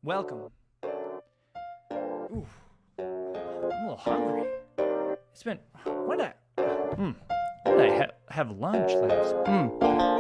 Welcome. Ooh, I'm a little hungry. It's been. When did I have lunch last?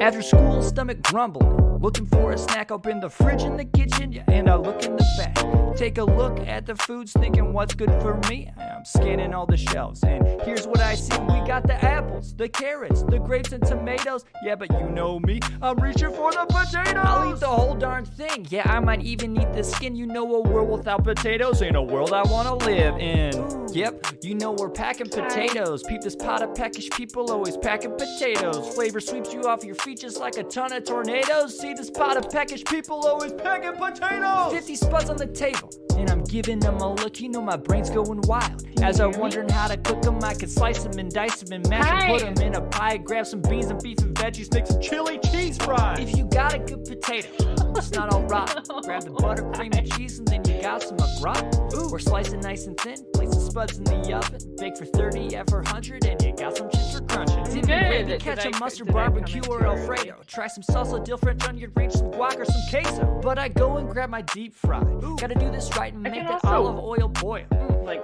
After school, stomach grumbling. Looking for a snack, open the fridge in the kitchen, yeah, and I look in the back. Take a look at the foods, thinking what's good for me. I'm scanning all the shelves, and here's what I see. We got the apples, the carrots, the grapes, and tomatoes. Yeah, but you know me, I'm reaching for the potatoes. I'll eat the whole darn thing. Yeah, I might even eat the skin. You know, a world without potatoes ain't a world I wanna live in. Yep, you know we're packing potatoes. Peep this pot of peckish people always packing potatoes. Flavor sweeps you off your feet just like a ton of tornadoes. See this pot of peckish people always packing potatoes. 50 spuds on the table, and I'm giving them a look. You know my brain's going wild. As I'm wondering how to cook them, I could slice them and dice them and mash them, put them in a pie, grab some beans and beef and veggies, make some chili cheese fries. If you got a good potato, it's not all rotten. Grab the butter, cream, and cheese, and then you got some au gratin. Or slice it nice and thin, place the spuds in the oven, bake for 30 F for 100, and you got some chips for crunching. Dip in gravy, ketchup, mustard, barbecue, or Alfredo. Try some salsa, dill, French onion ranch, some guac, or some queso. But I go and grab my deep fry. Gotta do this right and make that olive oil boil.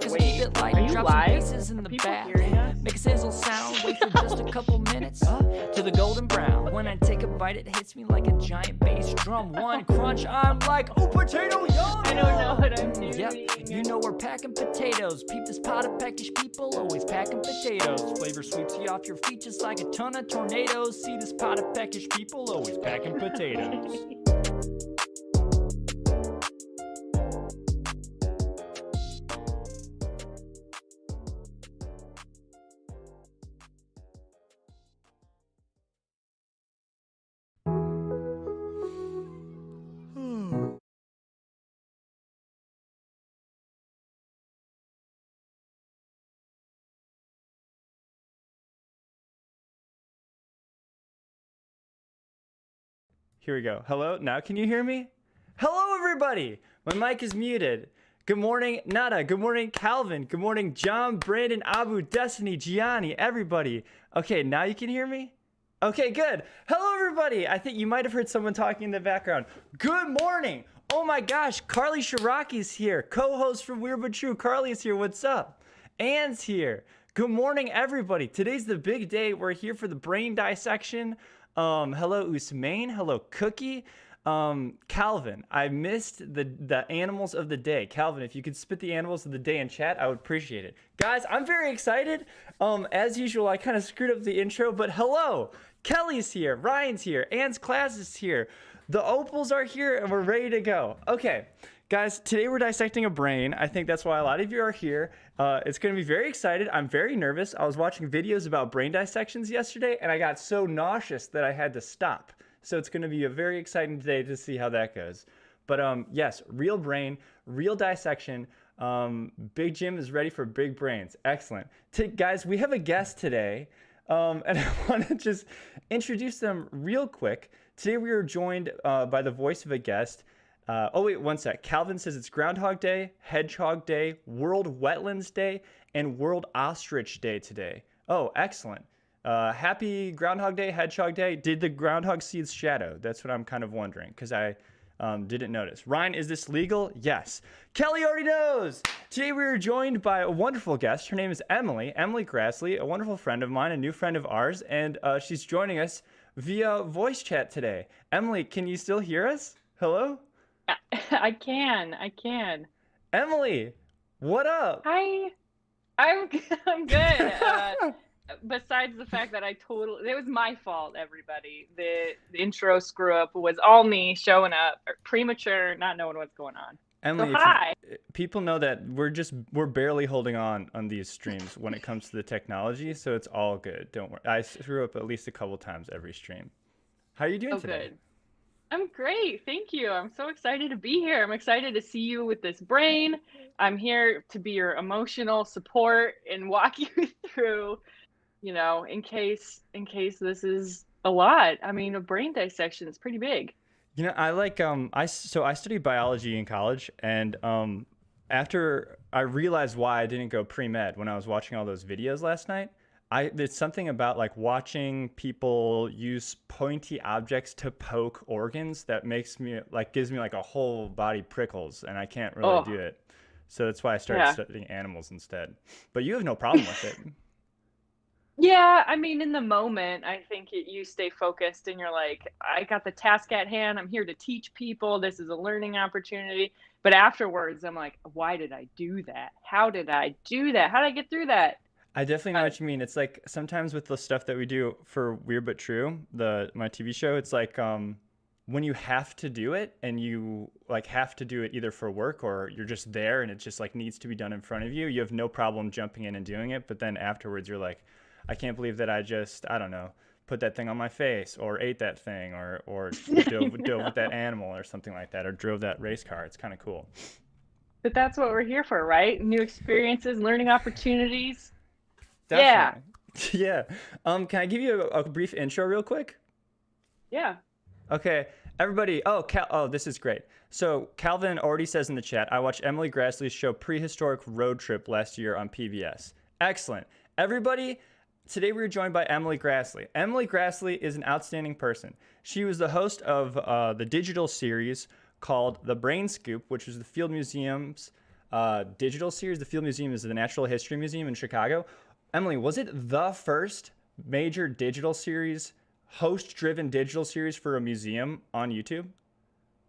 Just keep it light, drop some pieces in the bath. Make a sizzle sound, wait for just a couple minutes to the golden brown. When I take a bite, it hits me like a giant bass drum. One crunch, I'm like, oh, potato yum! I don't know what I'm doing. Yep, you know we're packing potatoes. Peep this pot of peckish people, always packing potatoes. Flavor sweeps you off your feet just like a ton of tornadoes. See this pot of peckish people, always packing potatoes. Here we go. Hello? Now can you hear me? Hello, everybody! My mic is muted. Good morning, Nada. Good morning, Calvin. Good morning, John, Brandon, Abu, Destiny, Gianni, everybody. Okay, now you can hear me? Okay, good. Hello, everybody. I think you might have heard someone talking in the background. Good morning. Oh my gosh, Carly Shiraki's here. Co-host from Weird But True. Carly's here. What's up? Anne's here. Good morning, everybody. Today's the big day. We're here for the brain dissection. Hello, Usmain. Hello, Cookie. Calvin, I missed the animals of the day. Calvin, if you could spit the animals of the day in chat, I would appreciate it. Guys, I'm very excited. As usual, I kind of screwed up the intro, but hello. Kelly's here. Ryan's here. Anne's class is here. The Opals are here, and we're ready to go. Okay. Guys, today we're dissecting a brain. I think that's why a lot of you are here. It's going to be very excited. I'm very nervous. I was watching videos about brain dissections yesterday, and I got so nauseous that I had to stop. So it's going to be a very exciting day to see how that goes. But yes, real brain, real dissection. Big Jim is ready for big brains. Excellent. Guys, we have a guest today, and I want to just introduce them real quick. Today we are joined by the voice of a guest. Oh, wait, one sec. Calvin says it's Groundhog Day, Hedgehog Day, World Wetlands Day, and World Ostrich Day today. Oh, excellent. Happy Groundhog Day, Hedgehog Day. Did the groundhog see its shadow? That's what I'm kind of wondering, because I didn't notice. Ryan, is this legal? Yes. Kelly already knows. Today we are joined by a wonderful guest. Her name is Emily Graslie, a wonderful friend of mine, a new friend of ours, and she's joining us via voice chat today. Emily, can you still hear us? Hello? I can. Emily, what up? Hi. I'm good. Besides the fact that it was my fault, everybody. The intro screw up was all me showing up premature, not knowing what's going on. Emily, so hi. People know that we're barely holding on these streams when it comes to the technology, so it's all good. Don't worry. I screw up at least a couple times every stream. How are you doing today? Good. I'm great. Thank you. I'm so excited to be here. I'm excited to see you with this brain. I'm here to be your emotional support and walk you through, in case this is a lot. I mean, a brain dissection is pretty big. I like I studied biology in college, and after I realized why I didn't go pre-med when I was watching all those videos last night, It's something about like watching people use pointy objects to poke organs that makes me like gives me like a whole body prickles, and I can't really Oh, do it. So that's why I started yeah. studying animals instead. But you have no problem with it. Yeah, I mean, in the moment, I think you stay focused and you're like, I got the task at hand. I'm here to teach people. This is a learning opportunity. But afterwards, I'm like, why did I do that? How did I do that? How did I get through that? I definitely know Uh, what you mean. It's like sometimes with the stuff that we do for Weird But True, the my TV show, it's like when you have to do it and you like have to do it either for work or you're just there and it just like needs to be done in front of you, you have no problem jumping in and doing it. But then afterwards you're like, I can't believe that I don't know, put that thing on my face or ate that thing or I dove with know. that animal or something like that or drove that race car. It's kind of cool. But that's what we're here for, right? New experiences, learning opportunities. Yeah, Definitely. Yeah. Can I give you a brief intro real quick? yeah. Okay, everybody. Oh, this is great. So Calvin already says in the chat, I watched Emily Graslie's show Prehistoric Road Trip last year on PBS. Excellent. Everybody, today we are joined by Emily Graslie. Emily Graslie is an outstanding person. She was the host of the digital series called The Brain Scoop, which was the Field Museum's digital series. The Field Museum is the Natural History Museum in Chicago. Emily, was it the first major digital series, host-driven digital series for a museum on YouTube?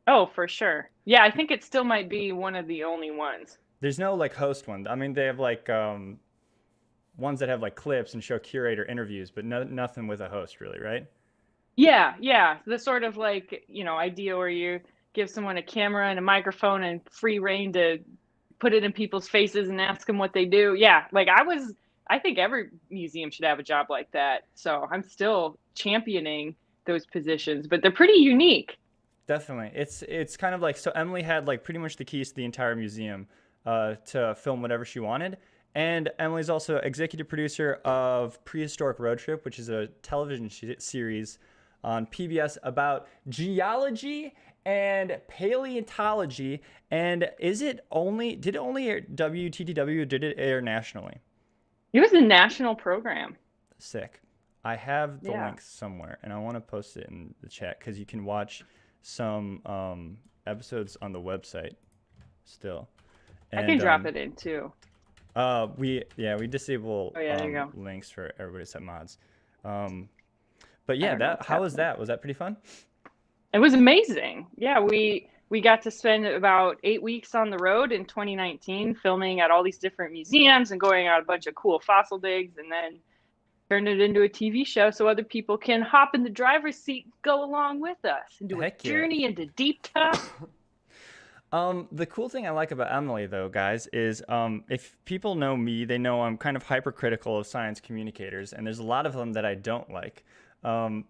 Oh, for sure. Yeah, I think it still might be one of the only ones. There's no like host one. I mean, they have like ones that have like clips and show curator interviews, but nothing with a host really, right? Yeah, yeah. The sort of like, idea where you give someone a camera and a microphone and free reign to put it in people's faces and ask them what they do. Yeah, like I think every museum should have a job like that. So I'm still championing those positions, but they're pretty unique. Definitely. It's kind of like so Emily had like pretty much the keys to the entire museum to film whatever she wanted. And Emily's also executive producer of Prehistoric Road Trip, which is a television series on PBS about geology and paleontology. And did it only air WTTW or did it air nationally? It was a national program. Sick. I have the Yeah. link somewhere, and I want to post it in the chat because you can watch some episodes on the website still. I can And drop it in too. we disable Oh yeah, there you go. links for everybody except mods. Um, but I yeah, don't know that what's how was happening. that? Was that pretty fun? It was amazing. Yeah, we got to spend about 8 weeks on the road in 2019, filming at all these different museums and going on a bunch of cool fossil digs, and then turned it into a TV show so other people can hop in the driver's seat, go along with us, and do a Heck yeah. journey into deep time. The cool thing I like about Emily, though, guys, is if people know me, they know I'm kind of hypercritical of science communicators, and there's a lot of them that I don't like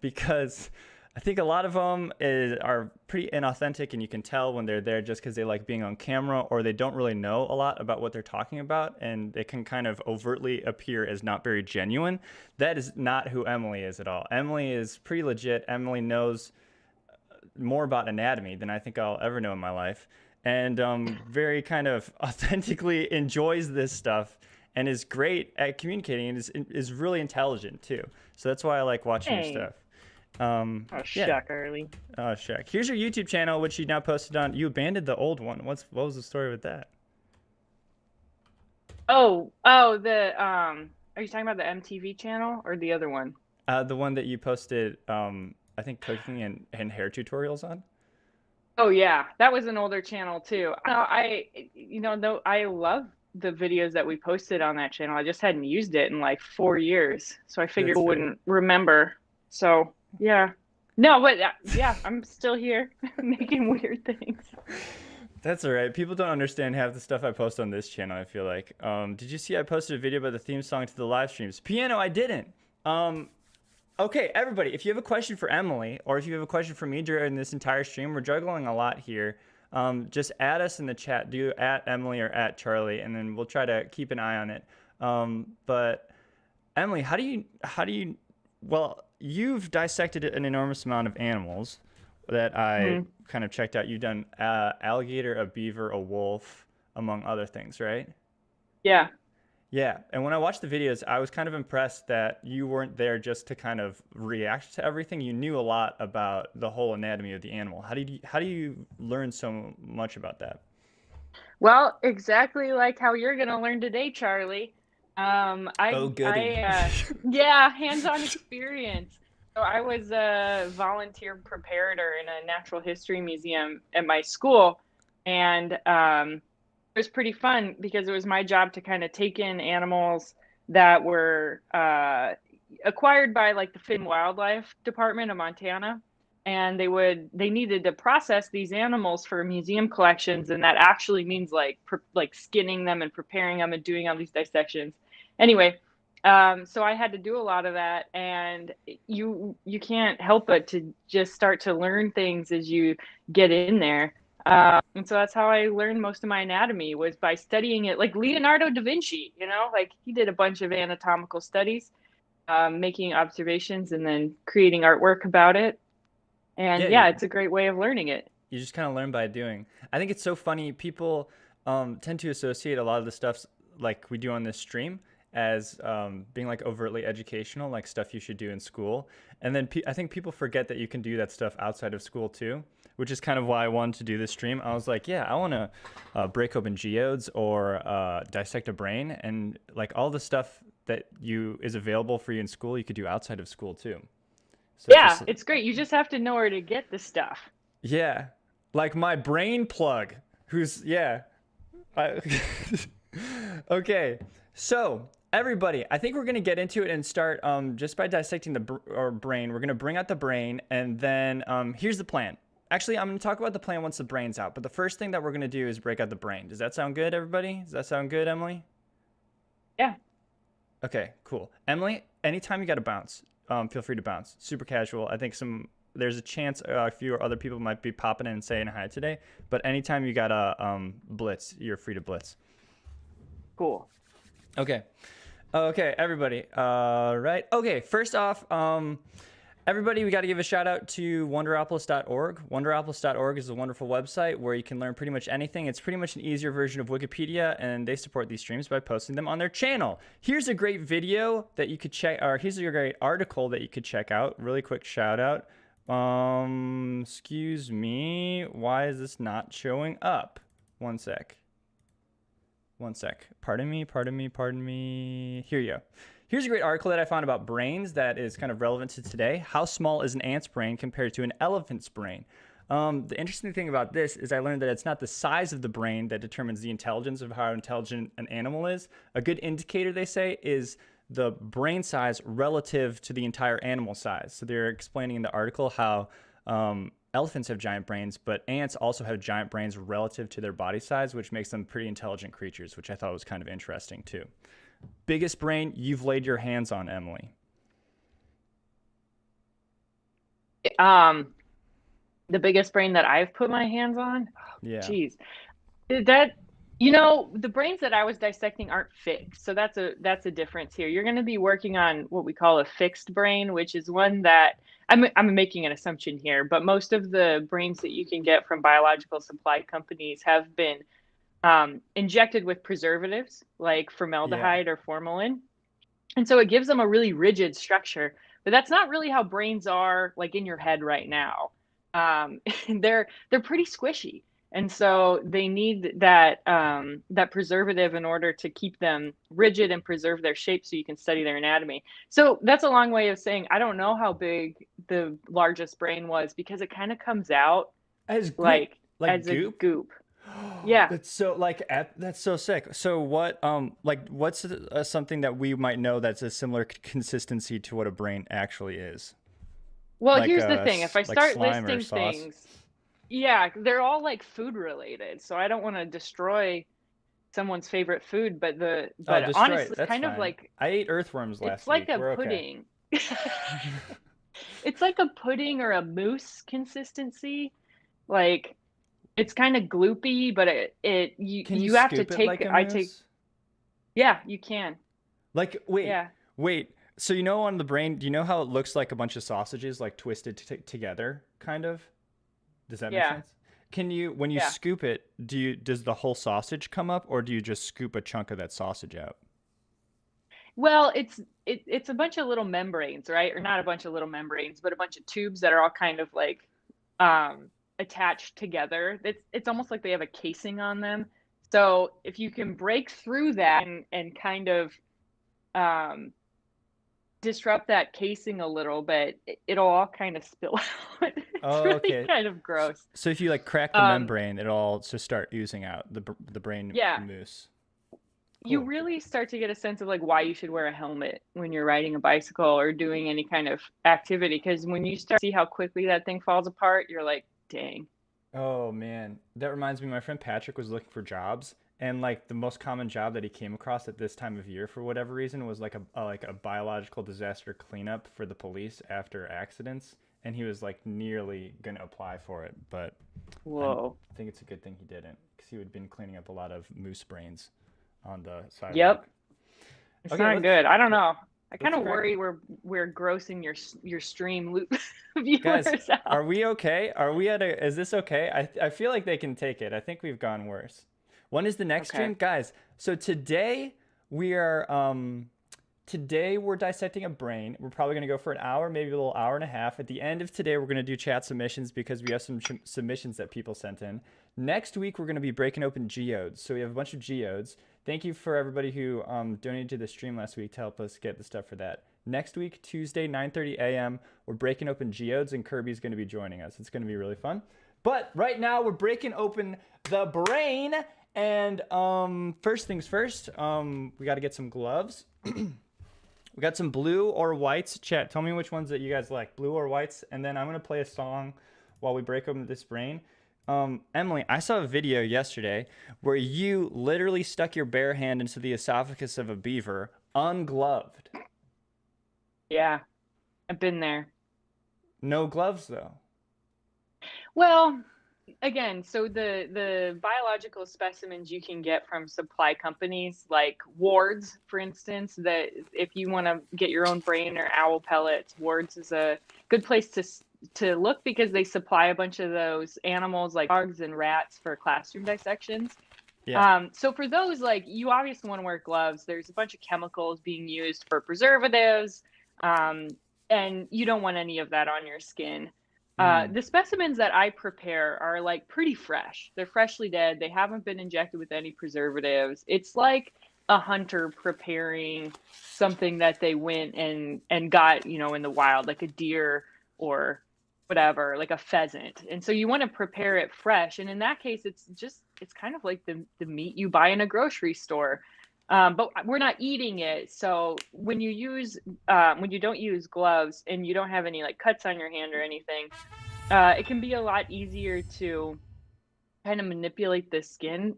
because I think a lot of them are pretty inauthentic, and you can tell when they're there just because they like being on camera or they don't really know a lot about what they're talking about, and they can kind of overtly appear as not very genuine. That is not who Emily is at all. Emily is pretty legit. Emily knows more about anatomy than I think I'll ever know in my life, and very kind of authentically enjoys this stuff and is great at communicating and is really intelligent too. So that's why I like watching your Hey. stuff. Oh, Yeah. shuck, early. Oh, Shaq. Here's your YouTube channel, which you now posted on. You abandoned the old one. What was the story with that? Are you talking about the MTV channel or the other one? The one that you posted, I think cooking and hair tutorials on. Oh yeah, that was an older channel too. Though I love the videos that we posted on that channel. I just hadn't used it in like 4 years, so I figured That's people fair. wouldn't remember. So yeah, no, but yeah, I'm still here making weird things. That's all right. People don't understand half the stuff I post on this channel, I feel like. Did you see I posted a video about the theme song to the live streams? Piano, I didn't. Okay, everybody, if you have a question for Emily or if you have a question for me during this entire stream, we're juggling a lot here. Just add us in the chat. Do at Emily or at Charlie, and then we'll try to keep an eye on it. But Emily, well, you've dissected an enormous amount of animals that I Mhm. kind of checked out. You've done alligator, a beaver, a wolf, among other things, right? Yeah. Yeah, and when I watched the videos, I was kind of impressed that you weren't there just to kind of react to everything. You knew a lot about the whole anatomy of the animal. How do you learn so much about that? Well, exactly like how you're gonna learn today, Charlie. Oh, goody. Yeah, hands-on experience. So I was a volunteer preparator in a natural history museum at my school, and it was pretty fun because it was my job to kind of take in animals that were acquired by like the Fish and Wildlife Department of Montana, and they needed to process these animals for museum collections, and that actually means like skinning them and preparing them and doing all these dissections. Anyway, so I had to do a lot of that, and you can't help but to just start to learn things as you get in there. And so that's how I learned most of my anatomy, was by studying it, like Leonardo da Vinci. Like he did a bunch of anatomical studies, making observations and then creating artwork about it. Yeah, And yeah, it's a great way of learning it. you just kind of learn by doing. I think it's so funny. People tend to associate a lot of the stuff like we do on this stream as being like overtly educational, like stuff you should do in school. And then I think people forget that you can do that stuff outside of school too, which is kind of why I wanted to do this stream. I was like, yeah, I want to break open geodes or dissect a brain, and like all the stuff that you is available for you in school, you could do outside of school too. So it's Yeah, just it's great. You just have to know where to get the stuff. yeah, like my brain plug, who's yeah. I, okay, so everybody, I think we're gonna get into it and start just by dissecting our brain. We're gonna bring out the brain, and then here's the plan. Actually, I'm gonna talk about the plan once the brain's out. But the first thing that we're gonna do is break out the brain. Does that sound good, everybody? Does that sound good, Emily? Yeah. Okay, cool. Emily, anytime you got to bounce, feel free to bounce. Super casual. I think there's a chance a few other people might be popping in and saying hi today. But anytime you got to blitz, you're free to blitz. Cool. Okay. Okay, everybody. Right. Okay, first off, everybody, we got to give a shout out to Wonderopolis.org. Wonderopolis.org is a wonderful website where you can learn pretty much anything. It's pretty much an easier version of Wikipedia, and they support these streams by posting them on their channel. Here's a great video that you could check, or here's a great article that you could check out. Really quick shout out. Excuse me. Why is this not showing up? One sec. Pardon me. Here you go. Here's a great article that I found about brains that is kind of relevant to today. How small is an ant's brain compared to an elephant's brain? The interesting thing about this is I learned that it's not the size of the brain that determines the intelligence of how intelligent an animal is. A good indicator, they say, is the brain size relative to the entire animal size. So they're explaining in the article how elephants have giant brains, but ants also have giant brains relative to their body size, which makes them pretty intelligent creatures, which I thought was kind of interesting too. Biggest brain you've laid your hands on, Emily? The biggest brain that I've put my hands on. Yeah. Geez. That the brains that I was dissecting aren't fixed. So that's a difference here. You're going to be working on what we call a fixed brain, which is one that I'm making an assumption here, but most of the brains that you can get from biological supply companies have been injected with preservatives like formaldehyde or formalin. And so it gives them a really rigid structure, but that's not really how brains are like in your head right now. They're pretty squishy. And so they need that preservative in order to keep them rigid and preserve their shape so you can study their anatomy. So that's a long way of saying I don't know how big the largest brain was, because it kind of comes out as like as goop? A goop. Yeah. That's so sick. So what's something that we might know that's a similar consistency to what a brain actually is? Well, here's the thing. If I start like listing things, yeah, they're all like food related. So I don't want to destroy someone's favorite food, but honestly, it's kind of like I ate earthworms last week. It's like a pudding. It's like a pudding or a mousse consistency. Like it's kind of gloopy, but you have to take like a mousse? Yeah, you can. Like wait. So on the brain, do you know how it looks like a bunch of sausages like twisted together, kind of? Does that make sense? Can you, when you scoop it, does the whole sausage come up, or do you just scoop a chunk of that sausage out? Well, it's a bunch of little membranes, right? Or not a bunch of little membranes, but a bunch of tubes that are all kind of like um, attached together. It's almost like they have a casing on them. So if you can break through that and kind of um, disrupt that casing a little bit, it'll all kind of spill out. It's Oh, really okay. kind of gross. So if you like crack the Um, membrane, it'll all just start oozing out the brain yeah, mousse. you Cool. really start to get a sense of like why you should wear a helmet when you're riding a bicycle or doing any kind of activity. Because when you start to see how quickly that thing falls apart, you're like, dang. Oh man, that reminds me. My friend Patrick was looking for jobs, and like the most common job that he came across at this time of year for whatever reason was like a biological disaster cleanup for the police after accidents, and he was like nearly gonna apply for it, but I Whoa. think it's a good thing he didn't because he would have been cleaning up a lot of moose brains on the Yep. sidewalk. It's Okay, not good. I don't know. I kind let's of crack. worry we're grossing your stream loop Guys, viewers are out. we okay? Are we at a? Is this okay? I feel like they can take it. I think we've gone worse. When is the next Okay. stream, guys? So we are today we're dissecting a brain. We're probably gonna go for an hour, maybe a little hour and a half. At the end of today, we're gonna do chat submissions because we have some submissions that people sent in. Next week, we're gonna be breaking open geodes. So we have a bunch of geodes. Thank you for everybody who donated to the stream last week to help us get the stuff for that. Next week, Tuesday, 9:30 a.m., we're breaking open geodes, and Kirby's going to be joining us. It's going to be really fun. But right now, we're breaking open the brain. And first things first, we got to get some gloves. We got some blue or whites. Chat, tell me which ones that you guys like, blue or whites. And then I'm going to play a song while we break open this brain. Emily, I saw a video yesterday where you literally stuck your bare hand into the esophagus of a beaver ungloved. Yeah, I've been there. No gloves, though. Well, again, so the biological specimens you can get from supply companies like Ward's, for instance, that if you want to get your own brain or owl pellets, Ward's is a good place to look because they supply a bunch of those animals like dogs and rats for classroom dissections. Yeah. So for those, like, you obviously want to wear gloves. There's a bunch of chemicals being used for preservatives, and you don't want any of that on your skin. The specimens that I prepare are like pretty fresh. They're freshly dead. They haven't been injected with any preservatives. It's like a hunter preparing something that they went and got, in the wild, like a deer or whatever, like a pheasant. And so you want to prepare it fresh. And in that case, it's kind of like the meat you buy in a grocery store. But we're not eating it. So when you don't use gloves and you don't have any like cuts on your hand or anything, it can be a lot easier to kind of manipulate the skin,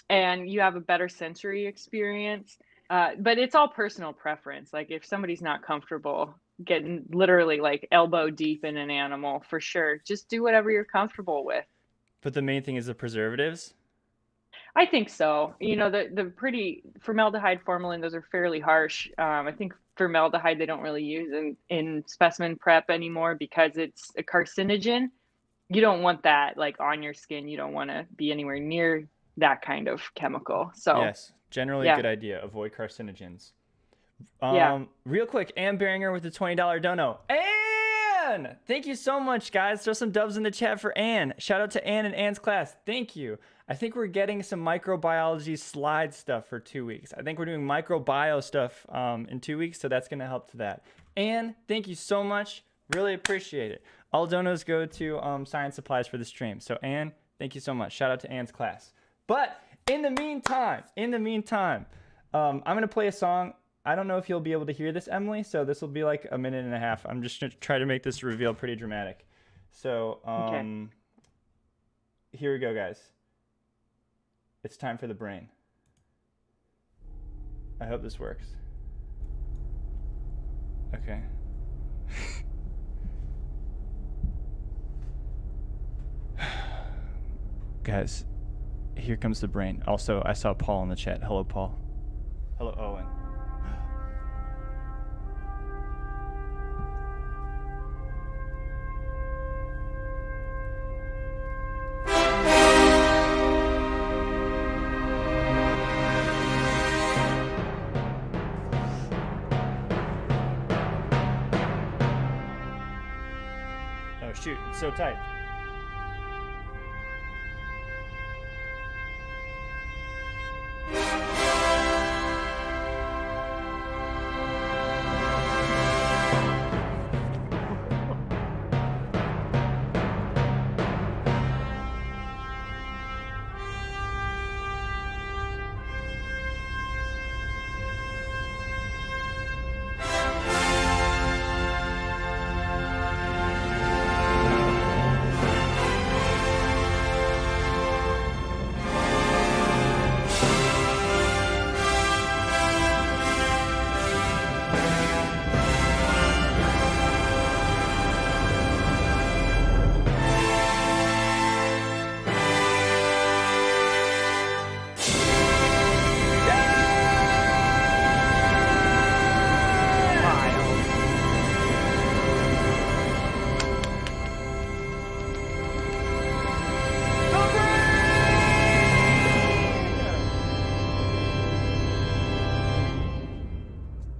and you have a better sensory experience. But it's all personal preference. Like if somebody's not comfortable getting literally like elbow deep in an animal, for sure, just do whatever you're comfortable with. But the main thing is the preservatives. I think so. The pretty formaldehyde, formalin, those are fairly harsh. I think formaldehyde they don't really use in specimen prep anymore because it's a carcinogen. You don't want that like on your skin. You don't want to be anywhere near that kind of chemical. So Yes, generally a yeah, good idea. Avoid carcinogens. yeah. Real quick, Ann Beringer with the $20 dono. Ann! Thank you so much, guys. Throw some dubs in the chat for Ann. Shout out to Ann and Ann's class. Thank you. I think we're getting some microbiology slide stuff for 2 weeks. I think we're doing microbio stuff in 2 weeks, so that's going to help to that. Ann, thank you so much. Really appreciate it. All donos go to science supplies for the stream. So Ann, thank you so much. Shout out to Ann's class. But in the meantime, I'm going to play a song. I don't know if you'll be able to hear this, Emily, so this will be like a minute and a half. I'm just going to try to make this reveal pretty dramatic. So, Okay. Here we go, guys. It's time for the brain. I hope this works. Okay. Guys, here comes the brain. Also, I saw Paul in the chat. Hello, Paul. Hello, Owen. so tight.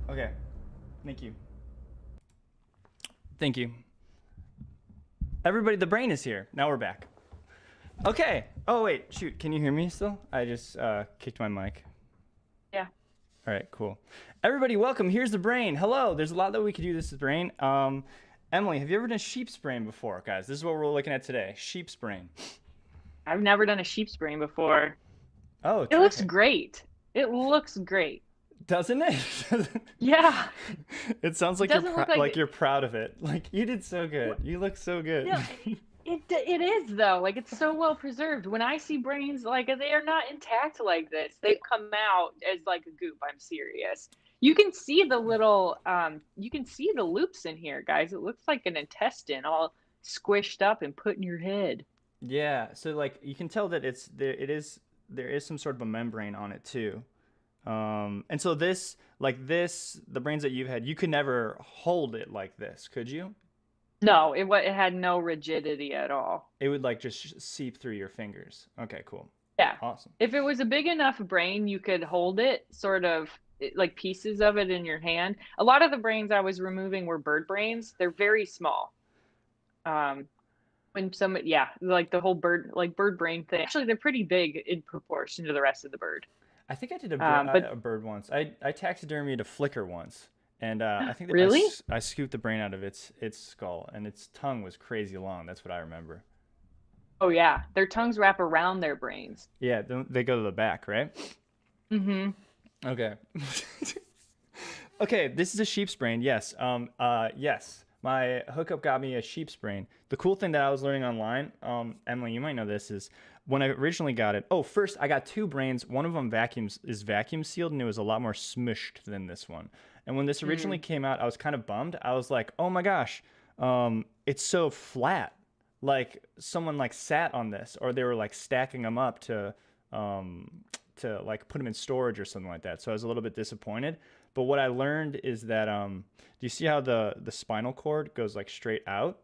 Okay. Thank you. Thank you. Everybody, the brain is here. Now we're back. Okay. Oh, wait. Shoot. Can you hear me still? I just kicked my mic. Yeah. All right, cool. Everybody, welcome. Here's the brain. Hello. There's a lot that we could do this with brain. Emily, have you ever done sheep's brain before, guys? This is what we're looking at today. Sheep's brain. I've never done a sheep's brain before. Oh, it looks great. It looks great. Doesn't it? Yeah. It sounds like you're proud of it. Like, you did so good. You look so good. Yeah, it is though. Like, it's so well preserved. When I see brains, like, they are not intact like this. They come out as like a goop. I'm serious. You can see the little you can see the loops in here, guys. It looks like an intestine all squished up and put in your head. Yeah, so like you can tell that there is some sort of a membrane on it too. And so the brains that you've had, you could never hold it like this, could you? No, it had no rigidity at all. It would like just seep through your fingers. Okay, cool. Yeah. Awesome. If it was a big enough brain, you could hold it, sort of like pieces of it in your hand. A lot of the brains I was removing were bird brains. They're very small. Like the whole bird brain thing. Actually, they're pretty big in proportion to the rest of the bird. I think I did a bird once. I taxidermied a flicker once, and I think that really? I scooped the brain out of its skull, and its tongue was crazy long. That's what I remember. Oh yeah, their tongues wrap around their brains. Yeah, they go to the back, right? Mm-hmm. Okay. Okay, this is a sheep's brain. Yes. Yes. My hookup got me a sheep's brain. The cool thing that I was learning online, Emily, you might know this, is when I originally got it. Oh, first I got two brains. One of them is vacuum sealed, and it was a lot more smushed than this one. And when this originally came out, I was kind of bummed. I was like, oh my gosh, it's so flat. Like someone like sat on this, or they were like stacking them up to like put them in storage or something like that. So I was a little bit disappointed. But what I learned is that do you see how the spinal cord goes like straight out?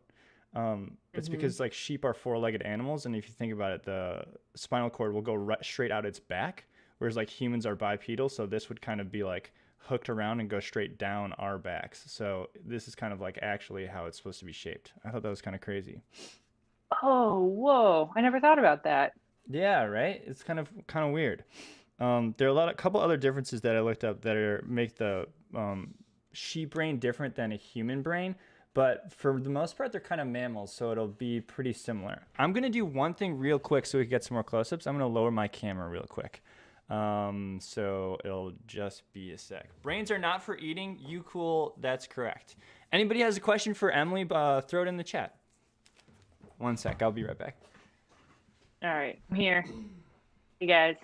It's because like sheep are four-legged animals, and if you think about it, the spinal cord will go straight out its back, whereas like humans are bipedal, so this would kind of be like hooked around and go straight down our backs. So this is kind of like actually how it's supposed to be shaped. I thought that was kind of crazy. Oh, whoa! I never thought about that. Yeah, right. It's kind of weird. There are a couple other differences that I looked up that make the sheep brain different than a human brain, but for the most part, they're kind of mammals, so it'll be pretty similar. I'm gonna do one thing real quick so we can get some more close-ups. I'm gonna lower my camera real quick, so it'll just be a sec. Brains are not for eating. You cool? That's correct. Anybody has a question for Emily? Throw it in the chat. One sec. I'll be right back. All right, I'm here. Hey guys,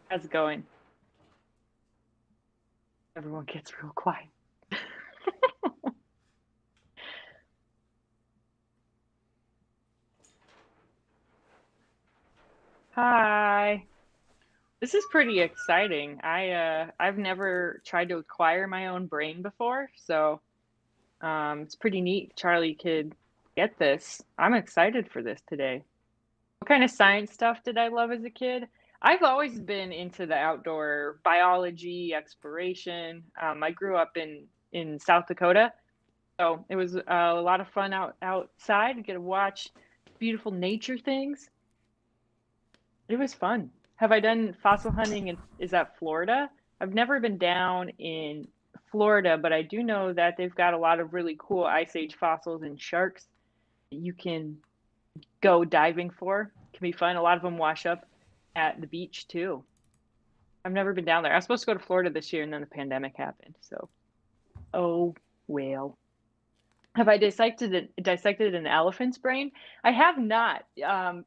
how's it going? Everyone gets real quiet. Hi. This is pretty exciting. I've never tried to acquire my own brain before, so it's pretty neat. Charlie could get this. I'm excited for this today. What kind of science stuff did I love as a kid? I've always been into the outdoor biology, exploration. I grew up in South Dakota, So it was a lot of fun outside to get to watch beautiful nature things. It was fun. Have I done fossil hunting in, is that Florida? I've never been down in Florida, but I do know that they've got a lot of really cool ice age fossils and sharks that you can go diving for. It can be fun. A lot of them wash up at the beach too. I've never been down there. I was supposed to go to Florida this year and then the pandemic happened. So, oh well. Have I dissected an elephant's brain? I have not.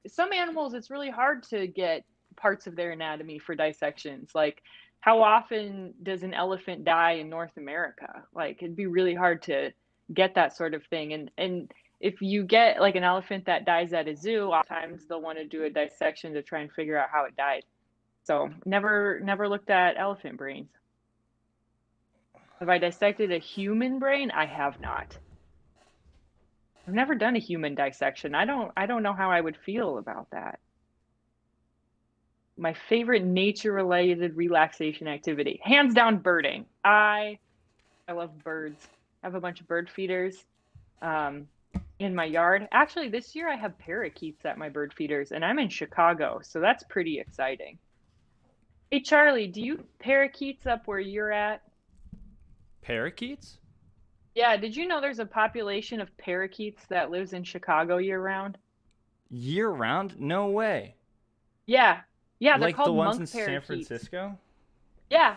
Some animals, it's really hard to get parts of their anatomy for dissections. Like, how often does an elephant die in North America? Like, it'd be really hard to get that sort of thing. And if you get like an elephant that dies at a zoo, oftentimes they'll want to do a dissection to try and figure out how it died. So never looked at elephant brains. Have I dissected a human brain? I have not. I've never done a human dissection. I don't know how I would feel about that. My favorite nature related relaxation activity, hands down, birding. I love birds. I have a bunch of bird feeders in my yard. Actually, this year I have parakeets at my bird feeders, and I'm in Chicago, so that's pretty exciting. Hey Charlie, do you parakeets up where you're at? Parakeets? Yeah, did you know there's a population of parakeets that lives in Chicago year round? Year round? No way. Yeah. Yeah, they're Like the called ones in monk San parakeets. Francisco? Yeah.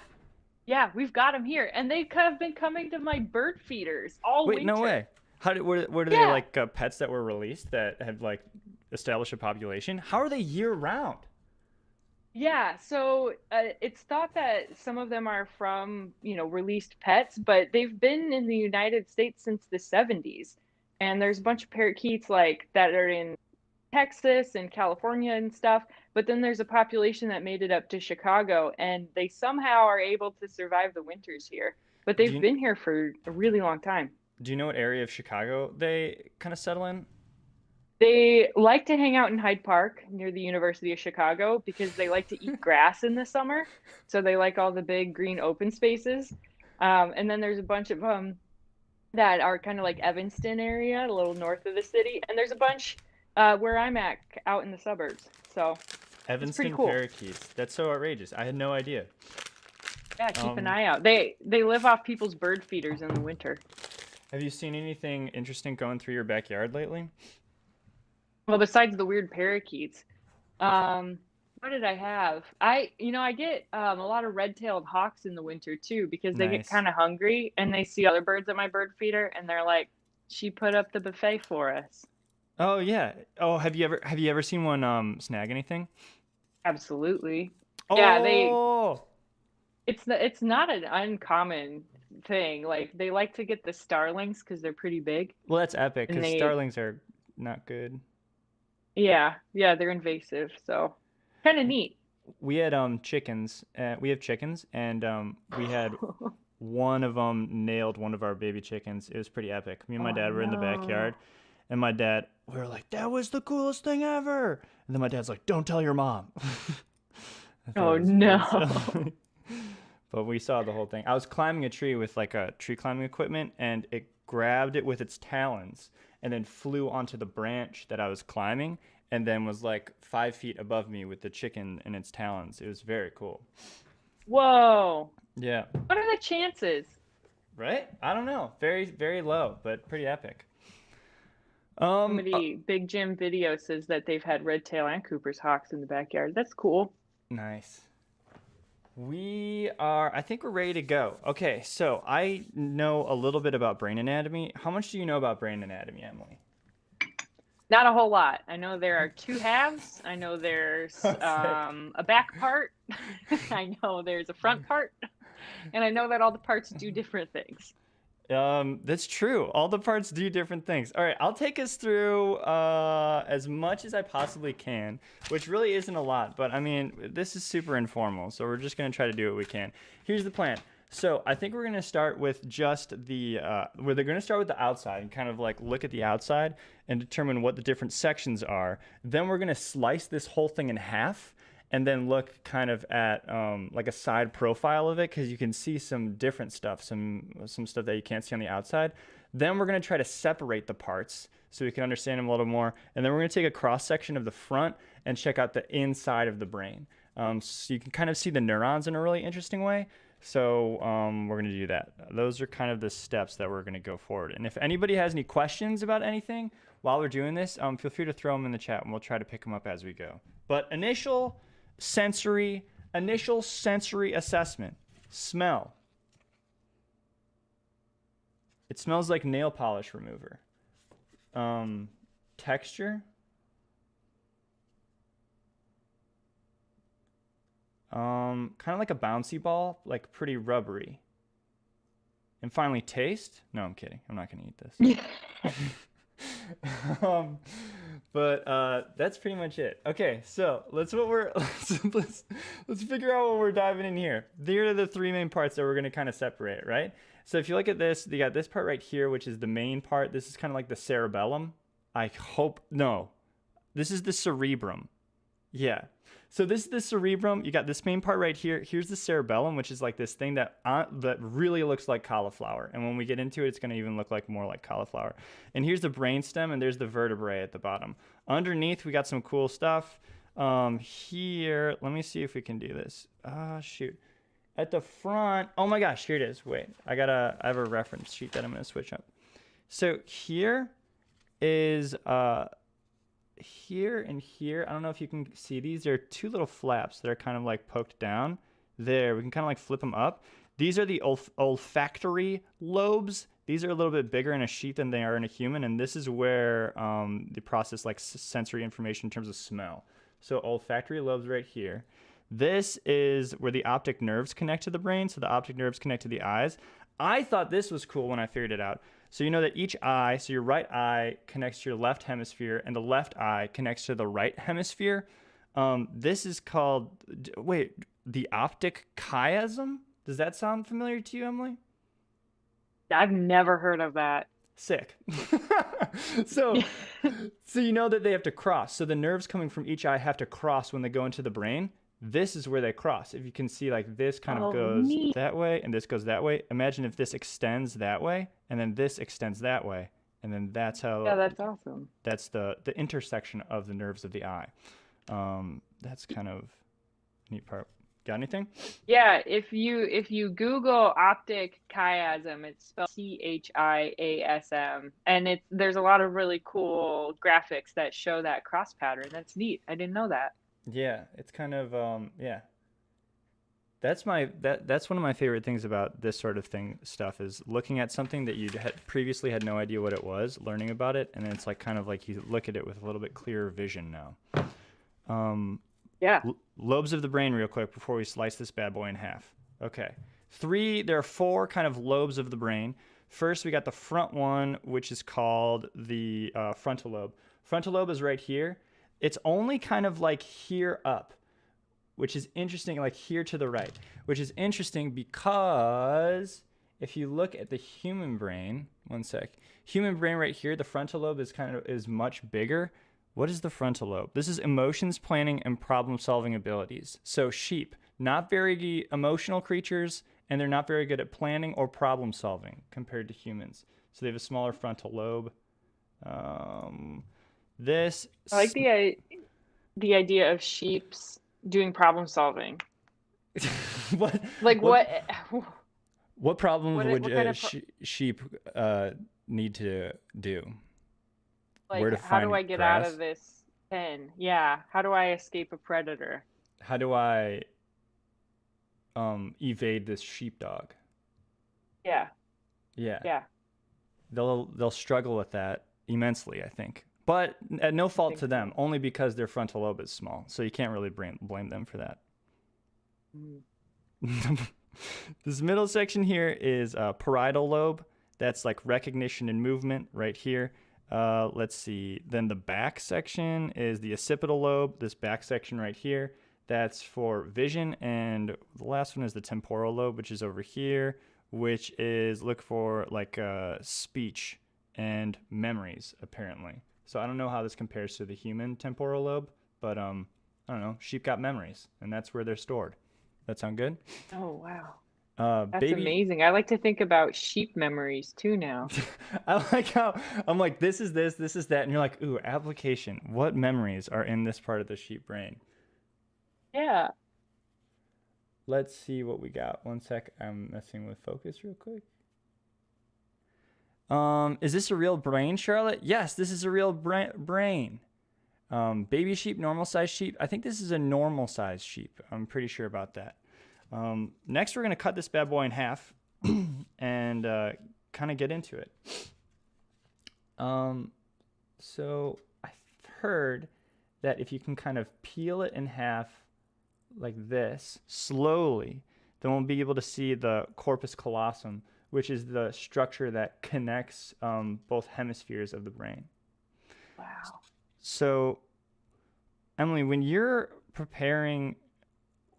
Yeah, we've got them here. And they have been coming to my bird feeders all Wait, no winter. way. Were they Yeah. like pets that were released that have like established a population? How are they year round? Yeah, so it's thought that some of them are from, released pets, but they've been in the United States since the 70s. And there's a bunch of parakeets like that are in Texas and California and stuff, but then there's a population that made it up to Chicago and they somehow are able to survive the winters here. But Do they've you been here for a really long time. do you know what area of Chicago they kind of settle in? They like to hang out in Hyde Park near the University of Chicago because they like to eat grass in the summer. So they like all the big green open spaces. And then there's a bunch of that are kind of like Evanston area, a little north of the city. And there's a bunch where I'm at out in the suburbs. So it's pretty Evanston cool. parakeets. That's so outrageous. I had no idea. Yeah, keep an Um, eye out. They live off people's bird feeders in the winter. have you seen anything interesting going through your backyard lately? Well, besides the weird parakeets, um, what did I have? I get a lot of red-tailed hawks in the winter too because they get Nice. kind of hungry and they see other birds at my bird feeder and they're like, "She put up the buffet for us." Oh yeah. Oh, have you ever seen one snag anything? Absolutely. Yeah, Oh, it's not an uncommon thing. Like they like to get the starlings because they're pretty big well that's epic and because they starlings are not good. yeah, they're invasive. So kind of neat. We had chickens. We have chickens, and we had one of them nailed one of our baby chickens. It was pretty epic. Me and my Oh dad were in the backyard, no. and we were like, "That was the coolest thing ever!" And then my dad's like, "Don't tell your mom." I thought Oh it was no. funny. But we saw the whole thing. I was climbing a tree with like a tree climbing equipment, and it grabbed it with its talons and then flew onto the branch that I was climbing, and then was like 5 feet above me with the chicken in its talons. It was very cool. Whoa. Yeah. What are the chances? Right? I don't know. Very, very low, but pretty epic. Um, uh, Somebody, Big Jim Video says that they've had red tail and Cooper's hawks in the backyard. That's cool. nice. I think we're ready to go. Okay, so I know a little bit about brain anatomy. How much do you know about brain anatomy, Emily? Not a whole lot. I know there are two halves. I know there's Sick. a back part. I know there's a front part. And I know that all the parts do different things. That's true. All the parts do different things. All right, I'll take us through as much as I possibly can, which really isn't a lot, but I mean, this is super informal, so we're just gonna try to do what we can. Here's the plan. So I think we're gonna start with just we're gonna start with the outside and kind of like look at the outside and determine what the different sections are. Then we're gonna slice this whole thing in half and then look kind of at like a side profile of it because you can see some different stuff, some stuff that you can't see on the outside. Then we're going to try to separate the parts so we can understand them a little more. And then we're going to take a cross section of the front and check out the inside of the brain. So you can kind of see the neurons in a really interesting way. So we're going to do that. Those are kind of the steps that we're going to go forward. And if anybody has any questions about anything while we're doing this, feel free to throw them in the chat and we'll try to pick them up as we go. But initial sensory assessment. Smell. It smells like nail polish remover. Texture. Kind of like a bouncy ball, like pretty rubbery. And finally, taste. No, I'm kidding. I'm not gonna eat this. But that's pretty much it. Okay, so let's figure out what we're diving in here. Here are the three main parts that we're gonna kind of separate, right? So if you look at this, you got this part right here, which is the main part. This is kind of like the cerebellum. This is the cerebrum. Yeah. So this is the cerebrum. You got this main part right here. Here's the cerebellum, which is like this thing that really looks like cauliflower. And when we get into it, it's going to even look like more like cauliflower. And here's the brainstem, and there's the vertebrae at the bottom. Underneath, we got some cool stuff. Here, let me see if we can do this. Shoot. At the front, oh my gosh, here it is. Wait, I have a reference sheet that I'm going to switch up. So here is here and here. I don't know if you can see these. There are two little flaps that are kind of like poked down. There, we can kind of like flip them up. These are the olfactory lobes. These are a little bit bigger in a sheep than they are in a human, and this is where they process like sensory information in terms of smell. So olfactory lobes right here. This is where the optic nerves connect to the brain, so the optic nerves connect to the eyes. I thought this was cool when I figured it out. So you know that each eye, so your right eye connects to your left hemisphere, and the left eye connects to the right hemisphere. This is called, the optic chiasm? Does that sound familiar to you, Emily? I've never heard of that. Sick. So you know that they have to cross. So the nerves coming from each eye have to cross when they go into the brain. This is where they cross. If you can see, like, this kind of goes that way, and this goes that way. Imagine if this extends that way, and then this extends that way, and then that's how... Yeah, that's awesome. That's the intersection of the nerves of the eye. That's kind of a neat part. Got anything? Yeah, if you Google optic chiasm, it's spelled CHIASM, and there's a lot of really cool graphics that show that cross pattern. That's neat. I didn't know that. Yeah, it's kind of yeah. That's one of my favorite things about this sort of stuff is looking at something that you previously had no idea what it was, learning about it, and then it's like kind of like you look at it with a little bit clearer vision now. Yeah. Lobes of the brain real quick before we slice this bad boy in half. Okay. There are four kind of lobes of the brain. First, we got the front one, which is called the frontal lobe. Frontal lobe is right here. It's only kind of like here up, which is interesting, like here to the right, which is interesting because if you look at the human brain, one sec, human brain right here, the frontal lobe is much bigger. What is the frontal lobe? This is emotions, planning, and problem-solving abilities. So sheep, not very emotional creatures, and they're not very good at planning or problem-solving compared to humans. So they have a smaller frontal lobe. I like the idea of sheeps doing problem solving. What problem would sheep need to do? Like, how do I get out of this pen? Yeah, how do I escape a predator? How do I evade this sheepdog? Yeah. They'll struggle with that immensely, I think. But at no fault to them, only because their frontal lobe is small. So you can't really blame them for that. This middle section here is parietal lobe. That's like recognition and movement right here. Let's see. Then the back section is the occipital lobe. This back section right here, that's for vision. And the last one is the temporal lobe, which is over here, which is look for like speech and memories, apparently. So I don't know how this compares to the human temporal lobe, but I don't know. Sheep got memories, and that's where they're stored. That sound good? Oh, wow. That's Baby, amazing. I like to think about sheep memories too now. I like how I'm like, this is that. And you're like, ooh, application. What memories are in this part of the sheep brain? Yeah. Let's see what we got. One sec. I'm messing with focus real quick. Is this a real brain, Charlotte? Yes, this is a real brain. Baby sheep, normal size sheep. I think this is a normal size sheep. I'm pretty sure about that. Next, we're going to cut this bad boy in half and kind of get into it. So I've heard that if you can kind of peel it in half like this slowly, then we'll be able to see the corpus callosum, which is the structure that connects both hemispheres of the brain. Wow. So, Emily, when you're preparing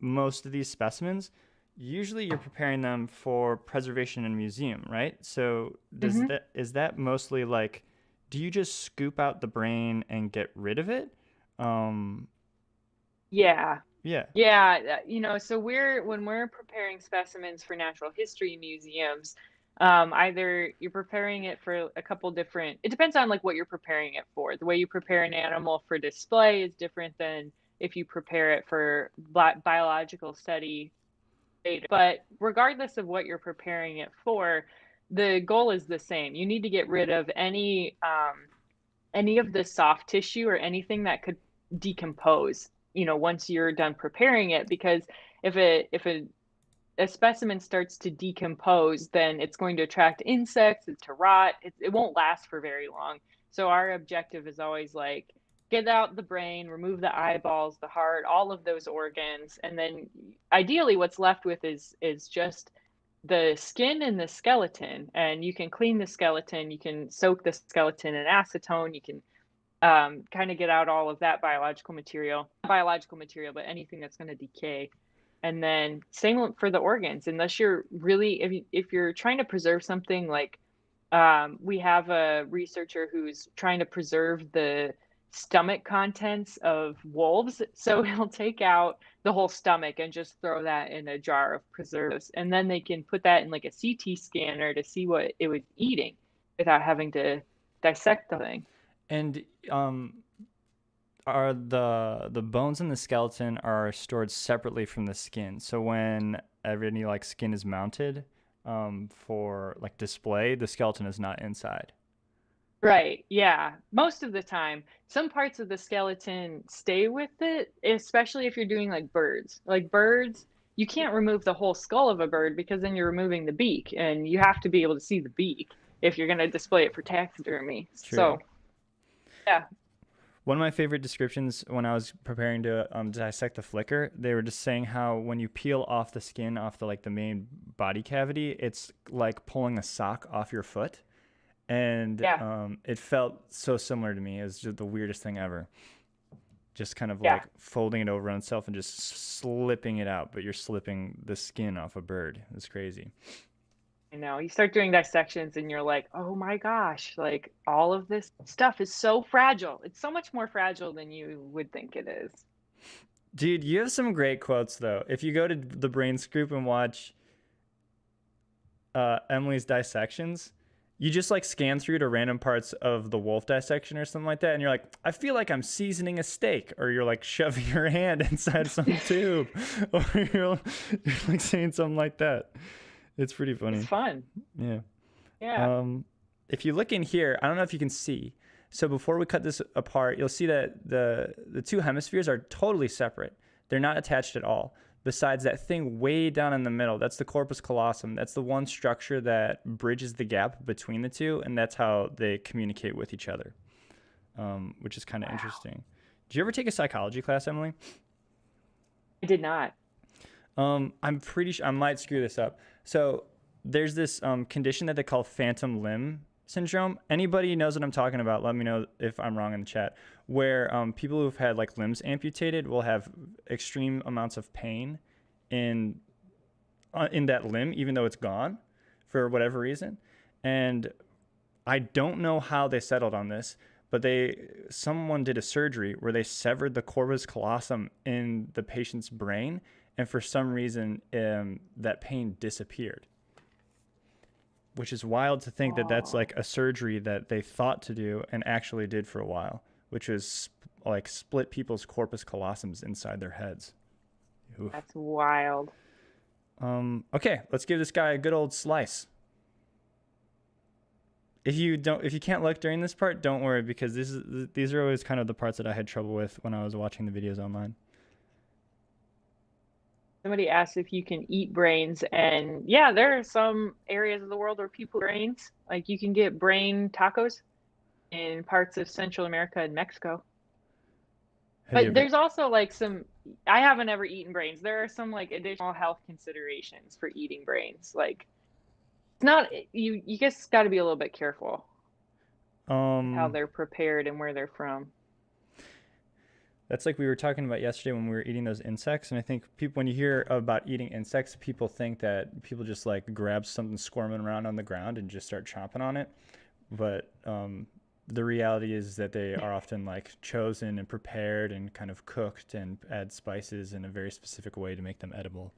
most of these specimens, usually you're preparing them for preservation in a museum, right? So, Hmm. is that mostly like, do you just scoop out the brain and get rid of it? Um, Yeah. yeah. Yeah, so when we're preparing specimens for natural history museums, either you're preparing it for a couple different, it depends on like what you're preparing it for. The way you prepare an animal for display is different than if you prepare it for biological study data. But regardless of what you're preparing it for, the goal is the same. You need to get rid of any of the soft tissue or anything that could decompose, once you're done preparing it, because if a specimen starts to decompose, then it's going to attract insects, it's to rot, it won't last for very long. So our objective is always like get out the brain, remove the eyeballs, the heart, all of those organs, and then ideally what's left with is just the skin and the skeleton. And you can clean the skeleton, you can soak the skeleton in acetone, you can kind of get out all of that biological material, but anything that's going to decay. And then same for the organs, unless you're really, if you're trying to preserve something like, we have a researcher who's trying to preserve the stomach contents of wolves. So he'll take out the whole stomach and just throw that in a jar of preserves. And then they can put that in like a CT scanner to see what it was eating without having to dissect the thing. And are the bones in the skeleton are stored separately from the skin. So when any like skin is mounted for like display, the skeleton is not inside. Right. Yeah. Most of the time, some parts of the skeleton stay with it, especially if you're doing like birds. Like birds, you can't remove the whole skull of a bird because then you're removing the beak, and you have to be able to see the beak if you're going to display it for taxidermy. True. So, yeah. One of my favorite descriptions when I was preparing to dissect the flicker, they were just saying how when you peel off the skin off the like the main body cavity, it's like pulling a sock off your foot, and Yeah. it felt so similar to me. It was just the weirdest thing ever. Just kind of Yeah. like folding it over on itself and just slipping it out, but you're slipping the skin off a bird. It's crazy. I know. You start doing dissections and you're like, "Oh my gosh, like all of this stuff is so fragile. It's so much more fragile than you would think it is." Dude, you have some great quotes though. If you go to the Brain Scoop and watch Emily's dissections, you just like scan through to random parts of the wolf dissection or something like that, and you're like, I feel like I'm seasoning a steak, or you're like shoving your hand inside some tube, or you're like saying something like that. It's pretty It's funny. fun. Yeah. Yeah. Um, if you look in here, I don't know if you can see. So before we cut this apart, you'll see that the two hemispheres are totally separate. They're not attached at all. Besides that thing way down in the middle, that's the corpus callosum. That's the one structure that bridges the gap between the two, and that's how they communicate with each other, which is kind of Wow. interesting. Did you ever take a psychology class, Emily? I did not. I'm pretty sure I might screw this up. So there's this condition that they call phantom limb syndrome. Anybody knows what I'm talking about? Let me know if I'm wrong in the chat. Where people who've had like limbs amputated will have extreme amounts of pain in that limb, even though it's gone for whatever reason. And I don't know how they settled on this, but someone did a surgery where they severed the corpus callosum in the patient's brain, and for some reason that pain disappeared, which is wild to think that that's like a surgery that they thought to do and actually did for a while, which was like split people's corpus callosums inside their heads. Oof. That's wild. Okay, let's give this guy a good old slice. If you can't look during this part, don't worry, because these are always kind of the parts that I had trouble with when I was watching the videos online. Somebody asked if you can eat brains, and yeah, there are some areas of the world where people eat brains. Like you can get brain tacos in parts of Central America and Mexico. But there's also like I haven't ever eaten brains. There are some like additional health considerations for eating brains. Like it's not, you just got to be a little bit careful how they're prepared and where they're from. That's like we were talking about yesterday when we were eating those insects. And I think people, when you hear about eating insects, people think that people just like grab something squirming around on the ground and just start chomping on it. But the reality is that they are often like chosen and prepared and kind of cooked and add spices in a very specific way to make them edible.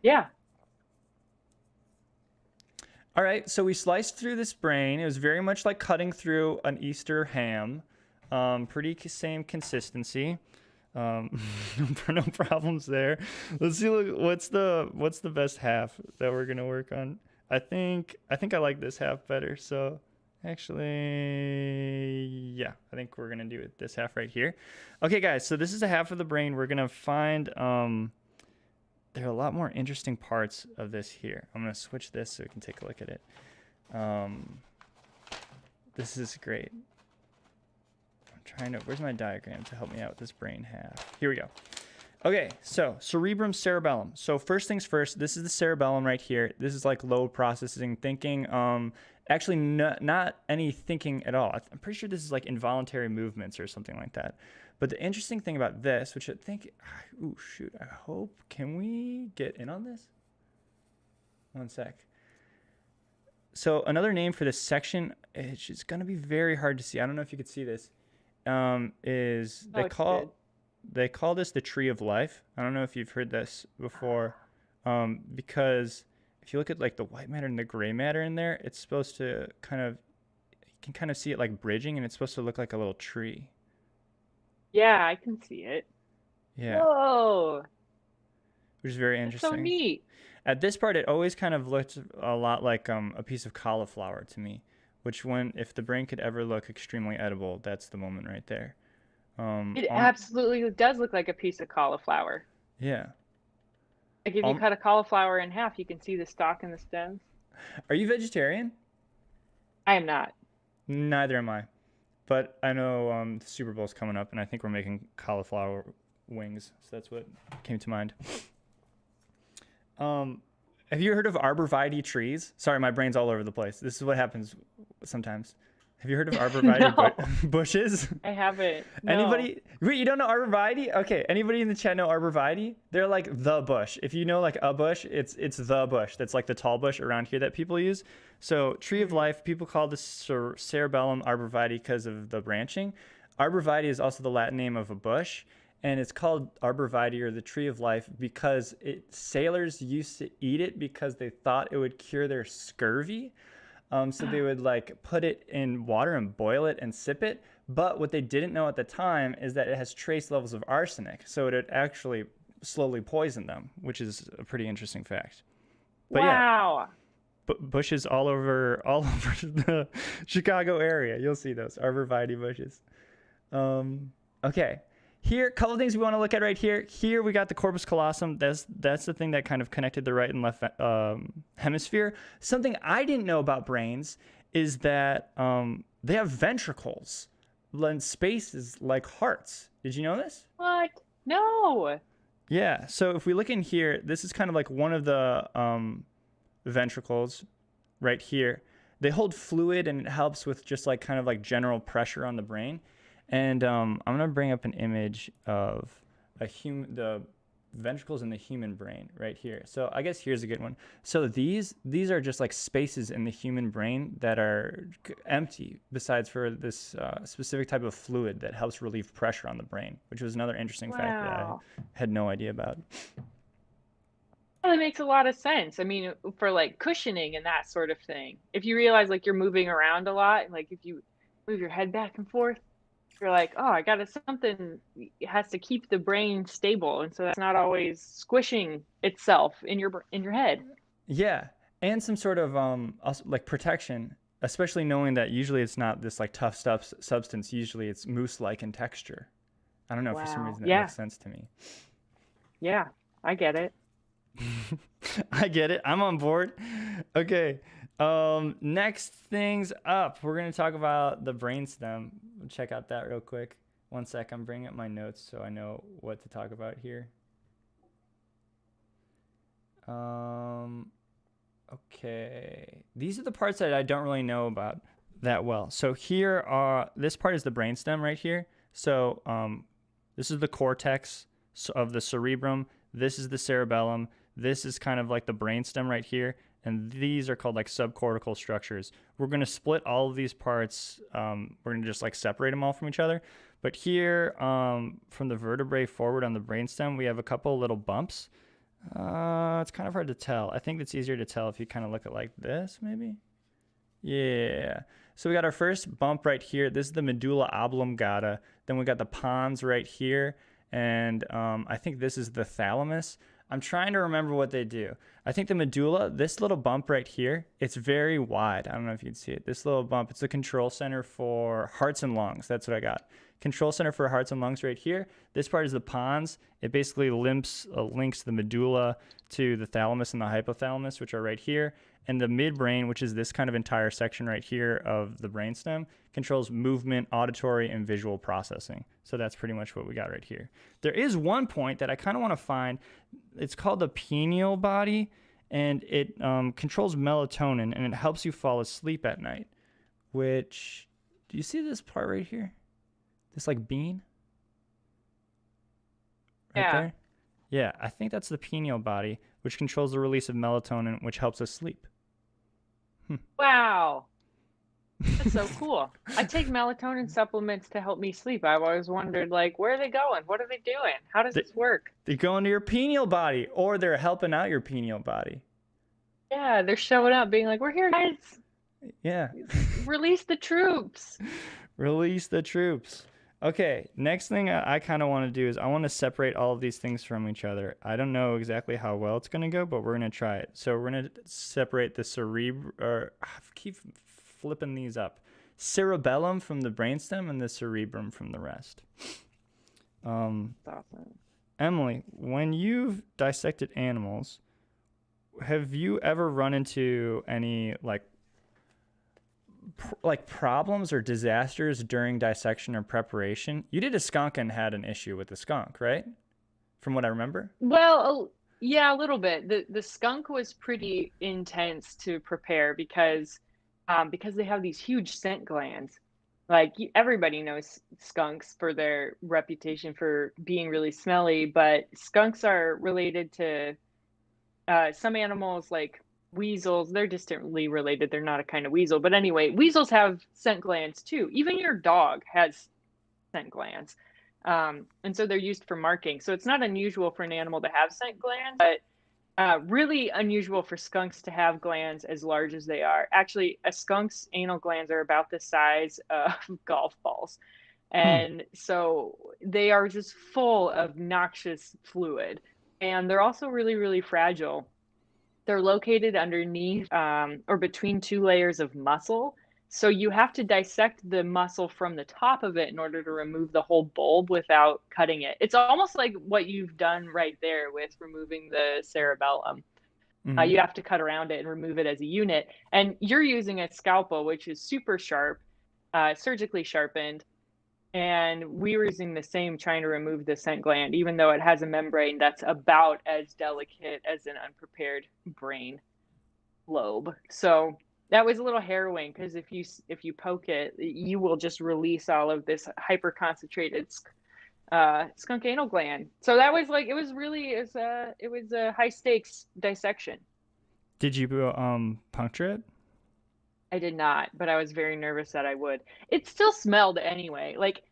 Yeah. All right. So we sliced through this brain. It was very much like cutting through an Easter ham. Pretty same consistency. No problems there. Let's see. Look, what's the best half that we're gonna work on? I think I like this half better. So actually, yeah, I think we're gonna do it this half right here. Okay, guys. So this is a half of the brain. We're gonna find. There are a lot more interesting parts of this here. I'm gonna switch this so we can take a look at it. This is great. Where's my diagram to help me out with this brain half? Here we go. Okay, so cerebrum, cerebellum. So first things first, this is the cerebellum right here. This is like low processing thinking. Actually, not any thinking at all. I'm pretty sure this is like involuntary movements or something like that. But the interesting thing about this, which I think, ooh, shoot, I hope, can we get in on this? One sec. So another name for this section, which is going to be very hard to see. I don't know if you could see this. Is they call this the tree of life. I don't know if you've heard this before, because if you look at like the white matter and the gray matter in there, it's supposed to you can kind of see it like bridging, and it's supposed to look like a little tree. Yeah, I can see it. Yeah. Whoa. Which is very interesting. That's so neat. At this part, it always kind of looked a lot like a piece of cauliflower to me. Which if the brain could ever look extremely edible, that's the moment right there. It absolutely does look like a piece of cauliflower. Yeah. Like if you cut a cauliflower in half, you can see the stalk and the stems. Are you vegetarian? I am not. Neither am I. But I know the Super Bowl's coming up, and I think we're making cauliflower wings. So that's what came to mind. Have you heard of arborvitae trees? Sorry, my brain's all over the place. This is what happens sometimes. Have you heard of arborvitae bushes? I haven't. No. Anybody? Wait, you don't know arborvitae? Okay. Anybody in the chat know arborvitae? They're like the bush. If you know like a bush, it's the bush. That's like the tall bush around here that people use. So tree of life, people call this cerebellum arborvitae because of the branching. Arborvitae is also the Latin name of a bush. And it's called arborvitae, or the tree of life, because sailors used to eat it because they thought it would cure their scurvy. So they would like put it in water and boil it and sip it. But what they didn't know at the time is that it has trace levels of arsenic. So it would actually slowly poison them, which is a pretty interesting fact. But wow. Yeah, bushes all over the Chicago area. You'll see those arborvitae bushes. Okay. Here, a couple of things we want to look at right here. Here we got the corpus callosum. That's the thing that kind of connected the right and left hemisphere. Something I didn't know about brains is that they have ventricles and spaces like hearts. Did you know this? What? No. Yeah. So if we look in here, this is kind of like one of the ventricles right here. They hold fluid, and it helps with just like kind of like general pressure on the brain. And I'm gonna bring up an image of the ventricles in the human brain right here. So I guess here's a good one. So these are just like spaces in the human brain that are empty besides for this specific type of fluid that helps relieve pressure on the brain, which was another interesting fact that I Wow. had no idea about. Well, it makes a lot of sense. I mean, for like cushioning and that sort of thing. If you realize like you're moving around a lot, like if you move your head back and forth, you're like, oh, I got to something has to keep the brain stable, and so that's not always squishing itself in your head. Yeah, and some sort of also like protection, especially knowing that usually it's not this like tough stuff substance. Usually it's mousse-like in texture. I don't know, for some Wow. reason that Yeah. makes sense to me. Yeah. I get it. I get it. I'm on board. Okay. Next things up, we're gonna talk about the brainstem. Check out that real quick. One sec. I'm bringing up my notes so I know what to talk about here. Okay. These are the parts that I don't really know about that well. So here are this part is the brainstem right here. So this is the cortex of the cerebrum. This is the cerebellum. This is kind of like the brainstem right here. And these are called like subcortical structures. We're going to split all of these parts. We're going to just like separate them all from each other. But here, from the vertebrae forward on the brainstem, we have a couple little bumps. It's kind of hard to tell. I think it's easier to tell if you kind of look at like this, maybe. Yeah. So we got our first bump right here. This is the medulla oblongata. Then we got the pons right here. And I think this is the thalamus. I'm trying to remember what they do. I think the medulla, this little bump right here, it's very wide. I don't know if you'd see it. This little bump, it's the control center for hearts and lungs. That's what I got. Control center for hearts and lungs right here. This part is the pons. It basically links the medulla to the thalamus and the hypothalamus, which are right here. And the midbrain, which is this kind of entire section right here of the brainstem, controls movement, auditory, and visual processing. So that's pretty much what we got right here. There is one point that I kind of want to find. It's called the pineal body, and it controls melatonin, and it helps you fall asleep at night. Which, do you see this part right here? This like bean? Right Yeah. there? Yeah, I think that's the pineal body, which controls the release of melatonin, which helps us sleep. Wow. That's so cool. I take melatonin supplements to help me sleep. I've always wondered, like, where are they going? What are they doing? How does this work? They go into your pineal body, or they're helping out your pineal body. Yeah, they're showing up being like, we're here, guys. Yeah. Release the troops. Release the troops. Okay, next thing I kind of want to do is I want to separate all of these things from each other. I don't know exactly how well it's going to go, but we're going to try it. So we're going to separate the I keep flipping these up. Cerebellum from the brainstem and the cerebrum from the rest. Awesome. Emily, when you've dissected animals, have you ever run into any like problems or disasters during dissection or preparation? You did a skunk and had an issue with the skunk, right? From what I remember. Well, yeah, a little bit. The skunk was pretty intense to prepare because they have these huge scent glands. Like everybody knows skunks for their reputation for being really smelly, but skunks are related to some animals like weasels. They're distantly related. They're not a kind of weasel, but anyway, weasels have scent glands too. Even your dog has scent glands. And so they're used for marking. So it's not unusual for an animal to have scent glands, but really unusual for skunks to have glands as large as they are. Actually, a skunk's anal glands are about the size of golf balls. And so they are just full of noxious fluid. And they're also really, really fragile. They're located underneath or between two layers of muscle. So you have to dissect the muscle from the top of it in order to remove the whole bulb without cutting it. It's almost like what you've done right there with removing the cerebellum. You have to cut around it and remove it as a unit. And you're using a scalpel, which is super sharp, surgically sharpened. And we were using the same trying to remove the scent gland, even though it has a membrane that's about as delicate as an unprepared brain lobe. So that was a little harrowing because if you poke it, you will just release all of this hyper concentrated skunk anal gland. So that was like it was a high stakes dissection. Did you puncture it? I did not, but I was very nervous that I would. It still smelled anyway. Like,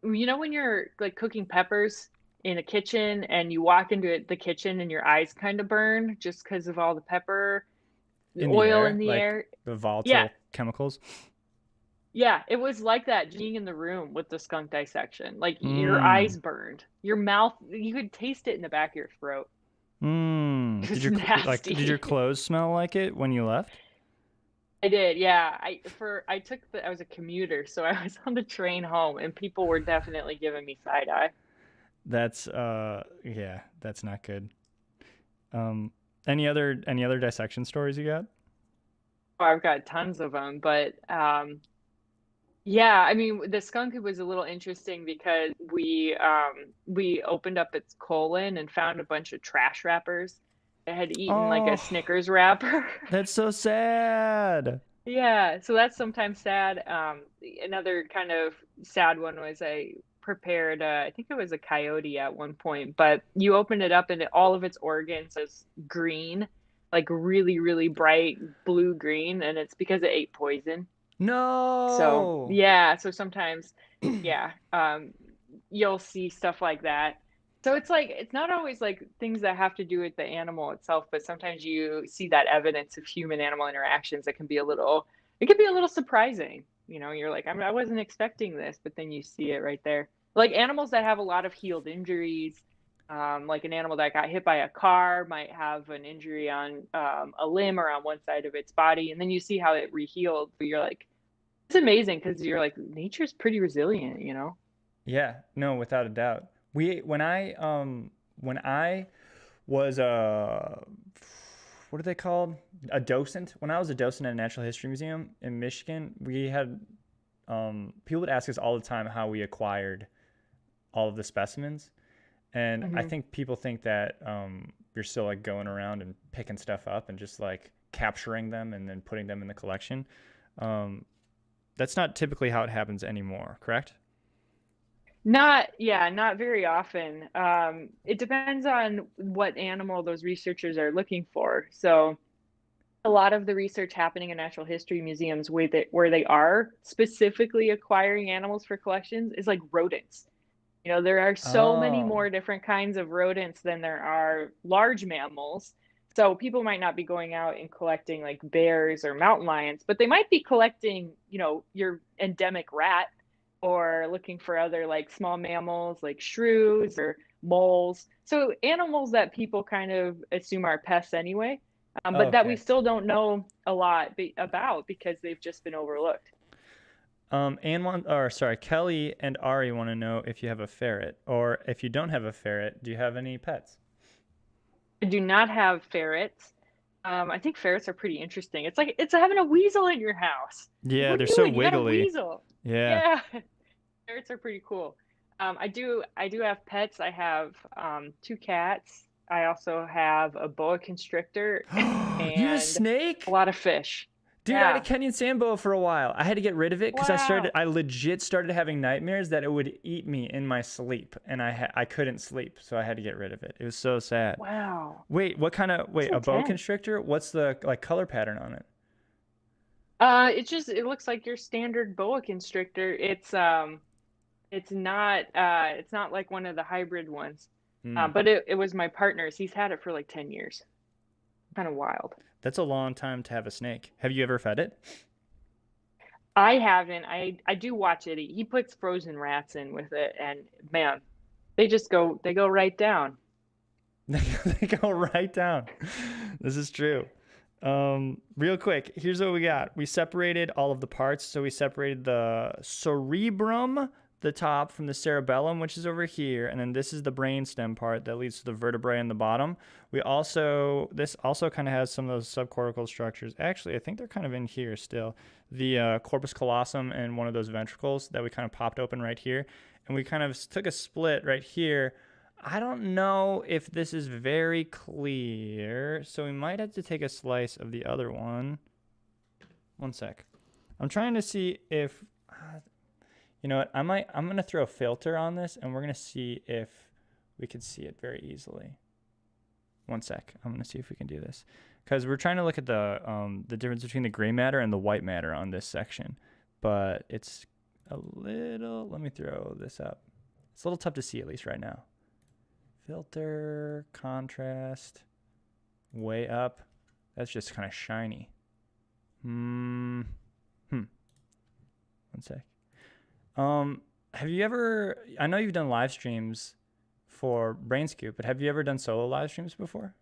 you know when you're like cooking peppers in a kitchen and you walk into the kitchen and your eyes kind of burn just because of all the pepper In the oil in air, the like air? the Yeah. volatile chemicals? Yeah, it was like that being in the room with the skunk dissection. Like your eyes Mm. burned. Your mouth, you could taste it in the back of your throat. Mm. It Did was your did your nasty. clothes smell like it when you left? I did, yeah. I was a commuter, so I was on the train home and people were definitely giving me side eye. That's yeah, that's not good. Um any other dissection stories you got? Oh, I've got tons of them, but yeah, I mean the skunk was a little interesting because we opened up its colon and found a bunch of trash wrappers that had eaten like a Oh, Snickers wrapper. that's so sad. Yeah, so that's sometimes sad. Another kind of sad one was I prepared, I think it was a coyote at one point, but you open it up and all of its organs is green, like really, really bright blue green, and it's because it ate poison. So No. yeah, so sometimes, yeah, you'll see stuff like that. So it's like it's not always like things that have to do with the animal itself, but sometimes you see that evidence of human animal interactions that can be it can be a little surprising. You know, you're like, I wasn't expecting this, but then you see it right there. Like animals that have a lot of healed injuries, like an animal that got hit by a car might have an injury on a limb or on one side of its body, and then you see how it rehealed. But you're like, it's amazing because you're like, nature's pretty resilient, you know? Yeah, no, without a doubt. We when I was what are they called? A docent. When I was a docent at a natural history museum in Michigan, we had people would ask us all the time how we acquired all of the specimens. And I Hmm. think people think that you're still like going around and picking stuff up and just like capturing them and then putting them in the collection. Um, that's not typically how it happens anymore, correct? Not, yeah, not very often. It depends on what animal those researchers are looking for. So, a lot of the research happening in natural history museums where they are specifically acquiring animals for collections is like rodents. You know, there are so many Oh, more different kinds of rodents than there are large mammals. So people might not be going out and collecting like bears or mountain lions, but they might be collecting, you know, your endemic rat or looking for other like small mammals like shrews or moles. So animals that people kind of assume are pests anyway, but that we okay. still don't know a lot about because they've just been overlooked. Or sorry, Kelly and Ari want to know if you have a ferret, or if you don't have a ferret, do you have any pets? I do not have ferrets. I think ferrets are pretty interesting. It's like it's having a weasel in your house. Like, Yeah, what are they're you so doing? You got a wiggly. weasel. Yeah. Yeah, ferrets are pretty cool. I do have pets. I have two cats. I also have a boa constrictor You have a and a snake? lot of fish. Dude, I had a Yeah. Kenyan Sambo for a while. I had to get rid of it because Wow. I legit started having nightmares that it would eat me in my sleep, and I couldn't sleep, so I had to get rid of it. It was so sad. Wow. Wait, what kind of That's wait, a boa intense. constrictor? What's the like color pattern on it? It looks like your standard boa constrictor. It's not like one of the hybrid ones. Hmm. But it was my partner's. He's had it for like 10 years. Kind of wild. That's a long time to have a snake. Have you ever fed it? I haven't. I do watch it. He puts frozen rats in with it, and man, they go right down. They go right down. This is true. Real quick, here's what we got. We separated all of the parts. So we separated the cerebrum, the top, from the cerebellum, which is over here, and then this is the brainstem part that leads to the vertebrae in the bottom. This also kind of has some of those subcortical structures. Actually, I think they're kind of in here still. The corpus callosum and one of those ventricles that we kind of popped open right here, and we kind of took a split right here. I don't know if this is very clear, so we might have to take a slice of the other one. One sec. I'm trying to see if You know what? I'm going to throw a filter on this, and we're going to see if we can see it very easily. One sec. I'm going to see if we can do this. Because we're trying to look at the difference between the gray matter and the white matter on this section. But it's a little, let me throw this up. It's a little tough to see, at least right now. Filter, contrast, way up. That's just kind of shiny. One sec. Have you ever, I know you've done live streams for Brain Scoop, but have you ever done solo live streams before?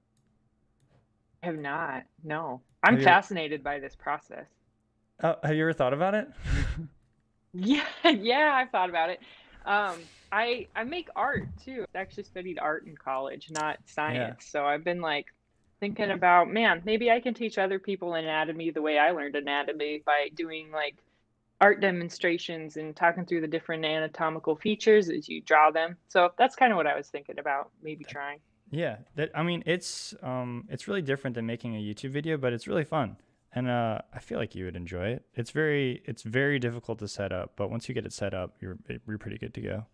I have not. No. I'm fascinated by this process. Oh, have you ever thought about it? Yeah, I've thought about it. I make art too. I actually studied art in college, not science. So I've been like thinking about, man, maybe I can teach other people anatomy the way I learned anatomy by doing like art demonstrations and talking through the different anatomical features as you draw them. So that's kind of what I was thinking about, maybe trying. Yeah, I mean, it's really different than making a YouTube video, but it's really fun. And I feel like you would enjoy it. It's very difficult to set up, but once you get it set up, you're pretty good to go.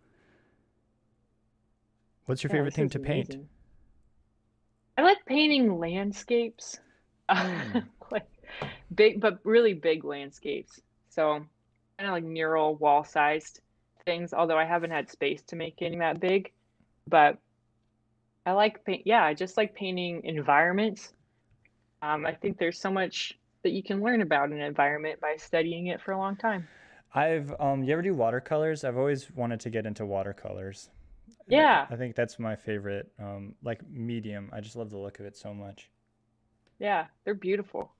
What's your favorite thing to paint? I like painting landscapes, like big, but really big landscapes. So kind of like mural wall-sized things, although I haven't had space to make any that big. But I like paint. Yeah, I just like painting environments. I think there's so much that you can learn about an environment by studying it for a long time. You ever do watercolors? I've always wanted to get into watercolors. Yeah. I think that's my favorite, like medium. I just love the look of it so much. Yeah, they're beautiful.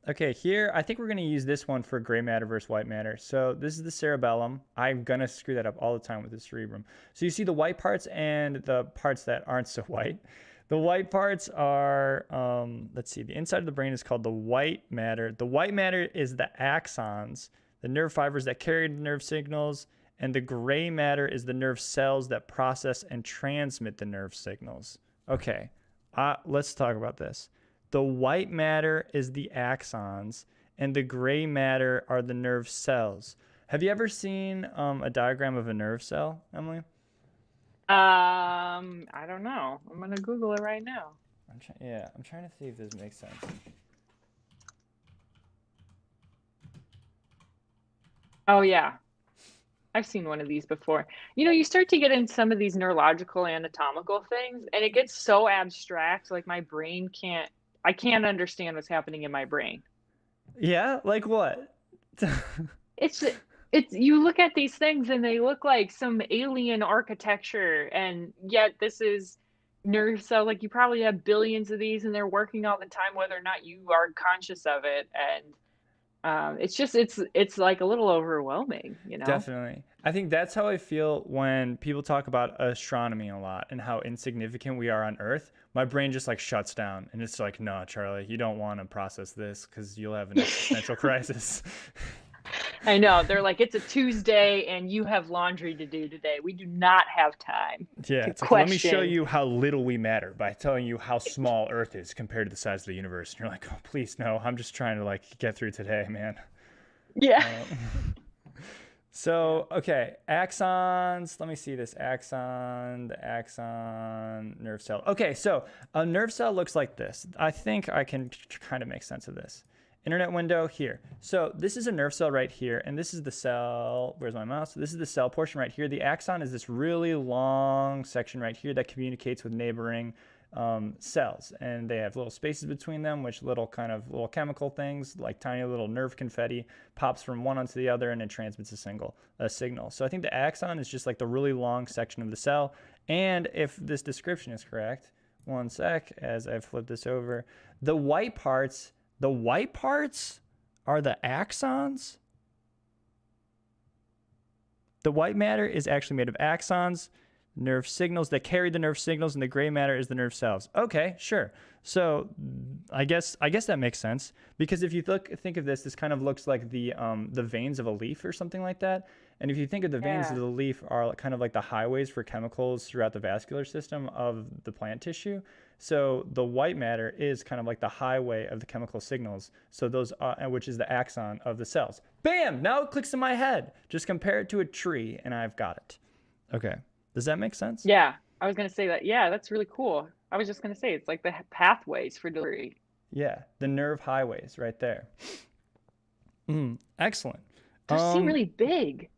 Okay, here, I think we're going to use this one for gray matter versus white matter. So this is the cerebellum. I'm going to screw that up all the time with the cerebrum. So you see the white parts and the parts that aren't so white. The white parts are, let's see, the inside of the brain is called the white matter. The white matter is the axons, the nerve fibers that carry the nerve signals, and the gray matter is the nerve cells that process and transmit the nerve signals. Okay, let's talk about this. The white matter is the axons, and the gray matter are the nerve cells. Have you ever seen a diagram of a nerve cell, Emily? I don't know. I'm gonna Google it right now. I'm trying to see if this makes sense. Oh yeah, I've seen one of these before. You know, you start to get in some of these neurological anatomical things, and it gets so abstract. Like my brain I can't understand what's happening in my brain. Yeah, like what? It's you look at these things and they look like some alien architecture, and yet this is nerve cell. Like you probably have billions of these and they're working all the time whether or not you are conscious of it. And it's like a little overwhelming, you know? Definitely. I think that's how I feel when people talk about astronomy a lot and how insignificant we are on Earth. My brain just like shuts down and it's like, no, Charlie, you don't want to process this because you'll have an existential crisis. I know. They're like, it's a Tuesday and you have laundry to do today. We do not have time. Yeah, it's like, let me show you how little we matter by telling you how small Earth is compared to the size of the universe. And you're like, oh, please, no. I'm just trying to like get through today, man. Yeah. So, okay, axons. Let me see this axon, the axon, nerve cell. Okay, so a nerve cell looks like this. I think I can kind of make sense of this. Internet window here. So this is a nerve cell right here, and this is the cell. Where's my mouse? This is the cell portion right here. The axon is this really long section right here that communicates with neighboring cells, and they have little spaces between them, which little chemical things like tiny little nerve confetti pops from one onto the other, and it transmits a signal. So I think the axon is just like the really long section of the cell. And if this description is correct, one sec, as I flip this over, the white parts are the axons. The white matter is actually made of axons, nerve signals that carry the nerve signals, and the gray matter is the nerve cells. Okay, sure. So I guess that makes sense, because if you think of this kind of looks like the veins of a leaf or something like that. And if you think of the veins of Yeah. the leaf are kind of like the highways for chemicals throughout the vascular system of the plant tissue. So the white matter is kind of like the highway of the chemical signals. So those, which is the axon of the cells. Bam! Now it clicks in my head. Just compare it to a tree, and I've got it. Okay. Does that make sense? Yeah. I was gonna say that. Yeah, that's really cool. I was just gonna say it's like the pathways for delivery. Yeah, the nerve highways right there. Excellent. Those seem Um, really big.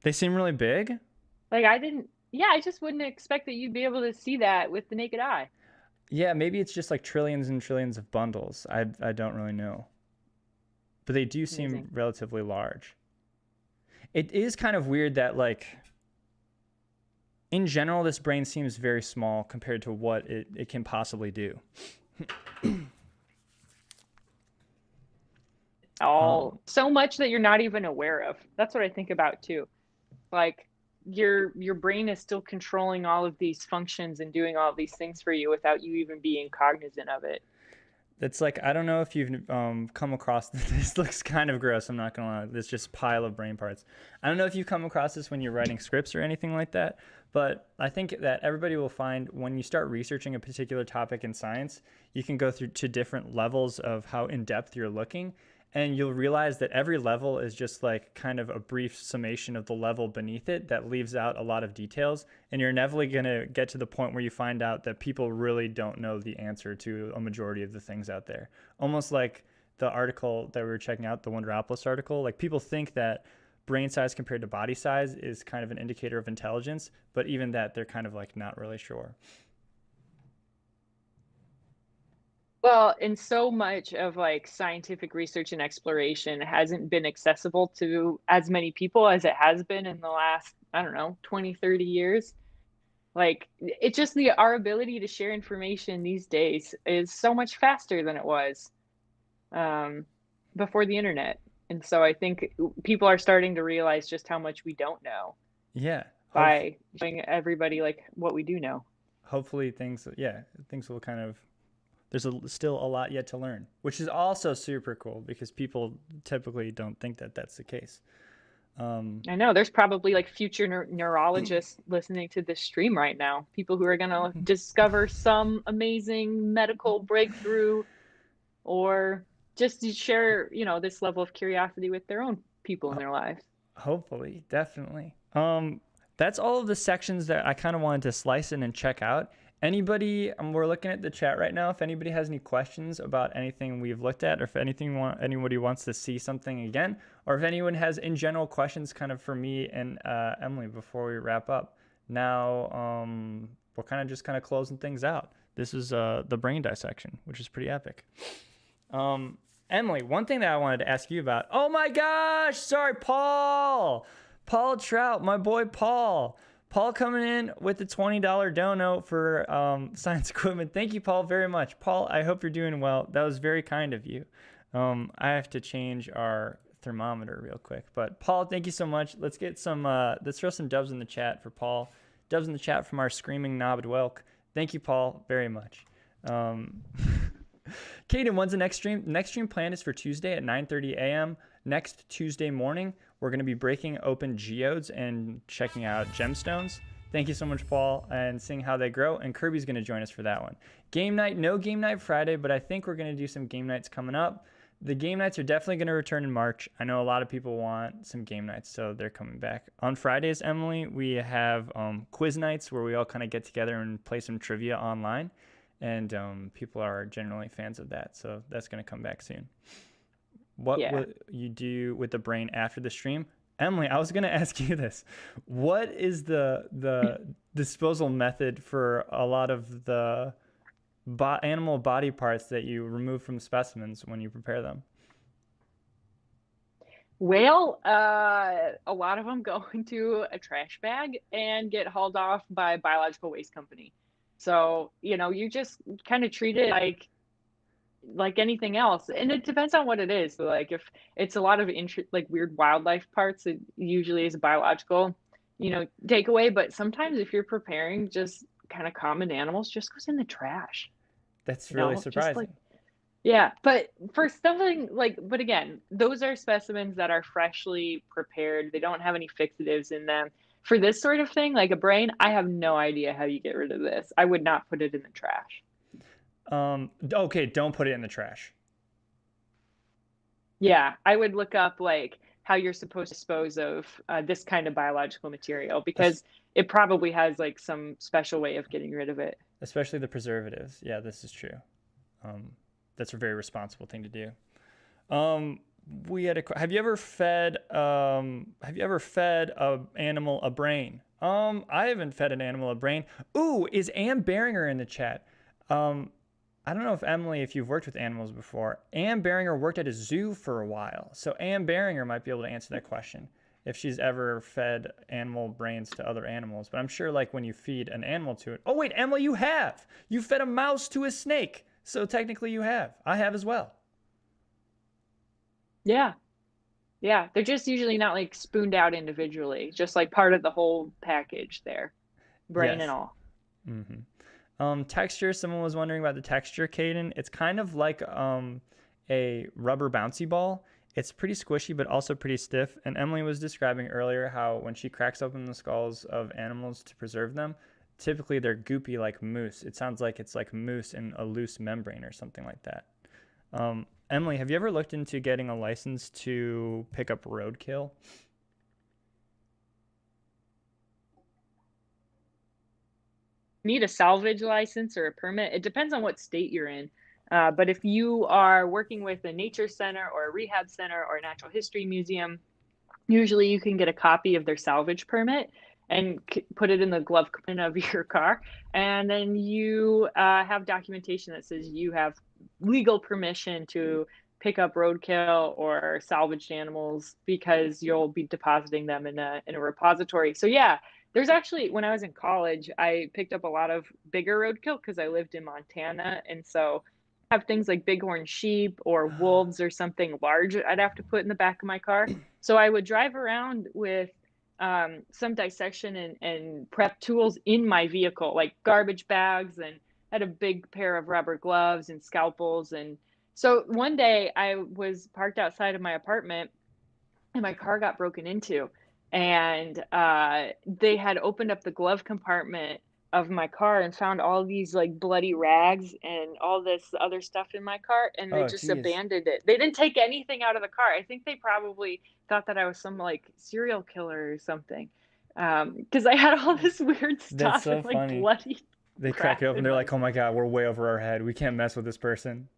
they seem really big. Like I didn't. Yeah, I just wouldn't expect that you'd be able to see that with the naked eye. Yeah, maybe it's just like trillions and trillions of bundles. I don't really know. But they do seem Amazing. relatively large. It is kind of weird that like in general this brain seems very small compared to what it can possibly do. So much that you're not even aware of. That's what I think about too. Like your brain is still controlling all of these functions and doing all of these things for you without you even being cognizant of it. It's like I don't know if you've come across this. Looks kind of gross. I'm not gonna lie. This just pile of brain parts. I don't know if you've come across this when you're writing scripts or anything like that. But I think that everybody will find when you start researching a particular topic in science, you can go through to different levels of how in depth you're looking. And you'll realize that every level is just like kind of a brief summation of the level beneath it that leaves out a lot of details. And you're inevitably going to get to the point where you find out that people really don't know the answer to a majority of the things out there. Almost like the article that we were checking out, the Wonderopolis article. Like people think that brain size compared to body size is kind of an indicator of intelligence, but even that they're kind of like not really sure. Well, and so much of like scientific research and exploration hasn't been accessible to as many people as it has been in the last, I don't know, 20, 30 years. Like it's just our ability to share information these days is so much faster than it was um, before the internet. And so I think people are starting to realize just how much we don't know Yeah. by showing everybody like what we do know. Hopefully things will kind of there's still a lot yet to learn, which is also super cool because people typically don't think that that's the case. I know there's probably like future neurologists listening to this stream right now, people who are going to discover some amazing medical breakthrough or just to share, this level of curiosity with their own people in their lives. Hopefully, definitely. That's all of the sections that I kind of wanted to slice in and check out. Anybody, we're looking at the chat right now. If anybody has any questions about anything we've looked at, or if anybody wants to see something again, or if anyone has in general questions kind of for me and Emily before we wrap up. Now, we're kind of closing things out. This is the brain dissection, which is pretty epic. Emily, one thing that I wanted to ask you about. Oh my gosh, sorry, Paul Trout, my boy Paul coming in with the $20 dono for science equipment. Thank you, Paul, very much. Paul, I hope you're doing well. That was very kind of you. I have to change our thermometer real quick. But Paul, thank you so much. Let's get some, let's throw some dubs in the chat for Paul. Dubs in the chat from our screaming knobbed whelk. Thank you, Paul, very much. Kaden, when's the next stream? Next stream plan is for Tuesday at 9:30 a.m. Next Tuesday morning, we're going to be breaking open geodes and checking out gemstones. Thank you so much, Paul, and seeing how they grow. And Kirby's going to join us for that one. Game night, no game night Friday, but I think we're going to do some game nights coming up. The game nights are definitely going to return in March. I know a lot of people want some game nights, so they're coming back. On Fridays, Emily, we have quiz nights where we all kind of get together and play some trivia online. And people are generally fans of that, so that's going to come back soon. What will you do with the brain after the stream? Emily, I was going to ask you this. What is the disposal method for a lot of the animal body parts that you remove from specimens when you prepare them? Well, a lot of them go into a trash bag and get hauled off by a biological waste company. So, you just kind of treat it like anything else. And it depends on what it is. So, like if it's a lot of like weird wildlife parts, it usually is a biological, takeaway. But sometimes if you're preparing just kind of common animals, just goes in the trash. That's really surprising. Yeah, but for something like but again, those are specimens that are freshly prepared. They don't have any fixatives in them. For this sort of thing, like a brain, I have no idea how you get rid of this. I would not put it in the trash. Okay, don't put it in the trash. Yeah, I would look up like how you're supposed to dispose of this kind of biological material Es- because it probably has like some special way of getting rid of it. Especially the preservatives. Yeah, this is true. Um, that's a very responsible thing to do. Um, we had a. Have you ever fed a animal a brain? I haven't fed an animal a brain. Ooh, is Ann Beringer in the chat? Um, I don't know if Emily, if you've worked with animals before. Ann Beringer worked at a zoo for a while, so Ann Beringer might be able to answer that question if she's ever fed animal brains to other animals. But I'm sure, like when you feed an animal to it. Oh wait, Emily, you have. You fed a mouse to a snake, so technically you have. I have as well. Yeah. Yeah, they're just usually not like spooned out individually, just like part of the whole package there, brain and Yes. all. Mm-hmm. Texture, someone was wondering about the texture, Caden. It's kind of like a rubber bouncy ball. It's pretty squishy, but also pretty stiff. And Emily was describing earlier how when she cracks open the skulls of animals to preserve them, typically they're goopy like mousse. It sounds like it's like mousse in a loose membrane or something like that. Emily, have you ever looked into getting a license to pick up roadkill? Need a salvage license or a permit. It depends on what state you're in. But if you are working with a nature center or a rehab center or a natural history museum, usually you can get a copy of their salvage permit and put it in the glove compartment of your car. And then you have documentation that says you have legal permission to pick up roadkill or salvaged animals because you'll be depositing them in a repository. So yeah, there's actually when I was in college, I picked up a lot of bigger roadkill because I lived in Montana, and so have things like bighorn sheep or wolves or something large I'd have to put in the back of my car. So I would drive around with some dissection and prep tools in my vehicle, like garbage bags, and had a big pair of rubber gloves and scalpels. And so one day I was parked outside of my apartment and my car got broken into. And they had opened up the glove compartment of my car and found all these like bloody rags and all this other stuff in my car, and they Oh, just geez. abandoned it. They didn't take anything out of the car. I think they probably thought that I was some like serial killer or something, because I had all this weird That's stuff and so like funny. bloody They crack it crap open. in They're my like, "Oh my God, we're way over our head. We can't mess with this person."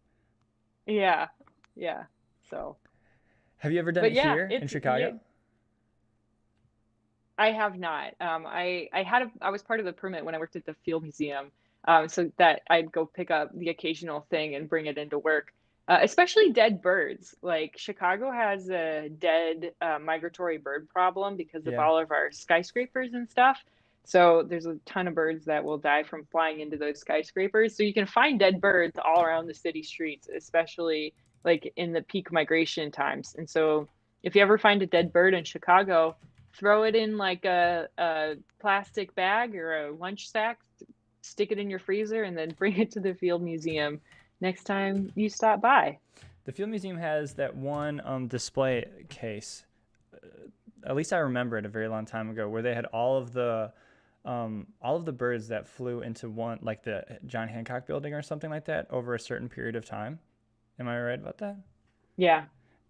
yeah, yeah. So, Have you ever done but it yeah, here in it's you. Chicago? I have not. I was part of the permit when I worked at the Field Museum, so that I'd go pick up the occasional thing and bring it into work. Especially dead birds. Like Chicago has a dead migratory bird problem because of Yeah. all of our skyscrapers and stuff. So there's a ton of birds that will die from flying into those skyscrapers. So you can find dead birds all around the city streets, especially like in the peak migration times. And so if you ever find a dead bird in Chicago, throw it in like a plastic bag or a lunch sack, stick it in your freezer, and then bring it to the Field Museum next time you stop by. The Field Museum has that one display case. At least I remember it a very long time ago, where they had all of the birds that flew into one, like the John Hancock Building or something like that, over a certain period of time. Am I right about that? Yeah,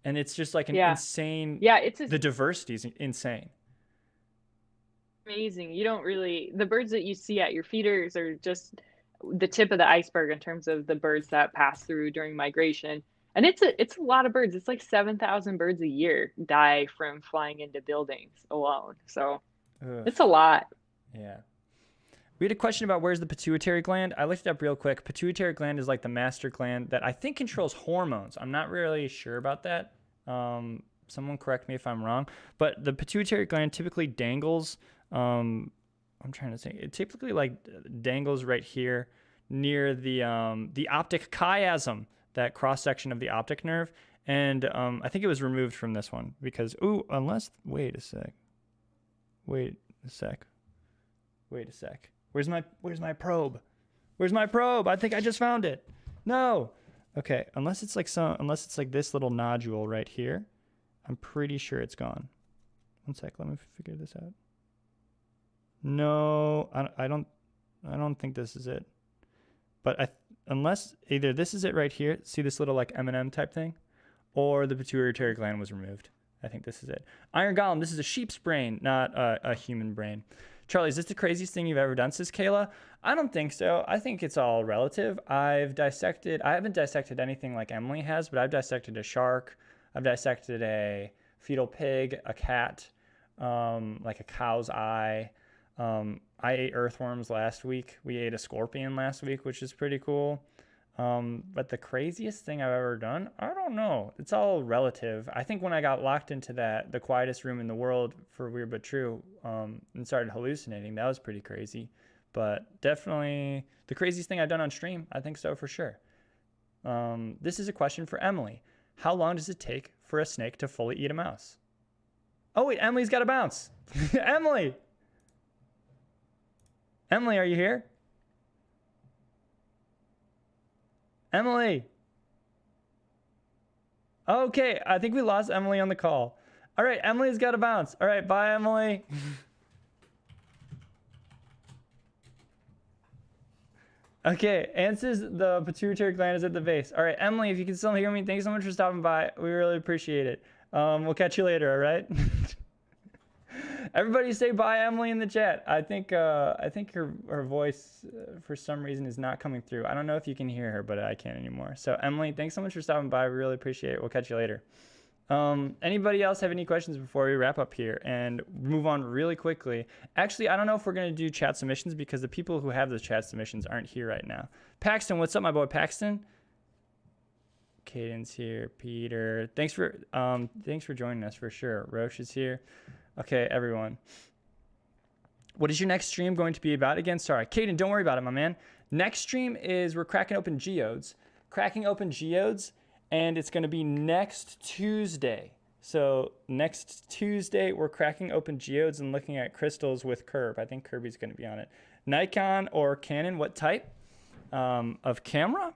And it's just like an yeah, insane. yeah. It's The diversity is insane. amazing. You don't really the birds that you see at your feeders are just the tip of the iceberg in terms of the birds that pass through during migration. And it's a lot of birds. It's like 7,000 birds a year die from flying into buildings alone. So Ugh. it's a lot. Yeah. We had a question about where's the pituitary gland. I looked it up real quick. Pituitary gland is like the master gland that I think controls hormones. I'm not really sure about that. Someone correct me if I'm wrong. But the pituitary gland typically dangles. I'm trying to think. It typically like dangles right here near the optic chiasm, that cross section of the optic nerve. And I think it was removed from this one because wait a sec. Wait a sec. Wait a sec. Where's my probe? Where's my probe? I think I just found it. No. Okay, unless it's like this little nodule right here, I'm pretty sure it's gone. One sec, let me figure this out. No, I don't think this is it. But unless either this is it right here, see this little like M&M type thing, or the pituitary gland was removed. I think this is it. Iron Golem, this is a sheep's brain, not a human brain. Charlie, is this the craziest thing you've ever done, says Kayla? I don't think so. I think it's all relative. I haven't dissected anything like Emily has, but I've dissected a shark. I've dissected a fetal pig, a cat, like a cow's eye. I ate earthworms last week. We ate a scorpion last week, which is pretty cool. But the craziest thing I've ever done, I don't know. It's all relative. I think when I got locked into the quietest room in the world for Weird But True, and started hallucinating, that was pretty crazy. But definitely the craziest thing I've done on stream, I think so for sure. This is a question for Emily. How long does it take for a snake to fully eat a mouse? Oh wait, Emily's got to bounce. Emily! Emily, are you here? Emily. Okay, I think we lost Emily on the call. All right, Emily's got to bounce. All right, bye, Emily. Okay, answers the pituitary gland is at the base. All right, Emily, if you can still hear me, thanks so much for stopping by. We really appreciate it. We'll catch you later, all right? Everybody say bye, Emily, in the chat. I think her voice, for some reason, is not coming through. I don't know if you can hear her, but I can't anymore. So, Emily, thanks so much for stopping by. We really appreciate it. We'll catch you later. Anybody else have any questions before we wrap up here and move on really quickly? Actually, I don't know if we're going to do chat submissions because the people who have those chat submissions aren't here right now. Paxton, what's up, my boy Paxton? Caden's here. Peter, thanks for joining us for sure. Roche is here. Okay, everyone. What is your next stream going to be about again? Sorry, Caden, don't worry about it, my man. Next stream is we're cracking open geodes. And it's going to be next Tuesday. So next Tuesday, we're cracking open geodes and looking at crystals with Curb. I think Kirby's going to be on it. Nikon or Canon, what type of camera?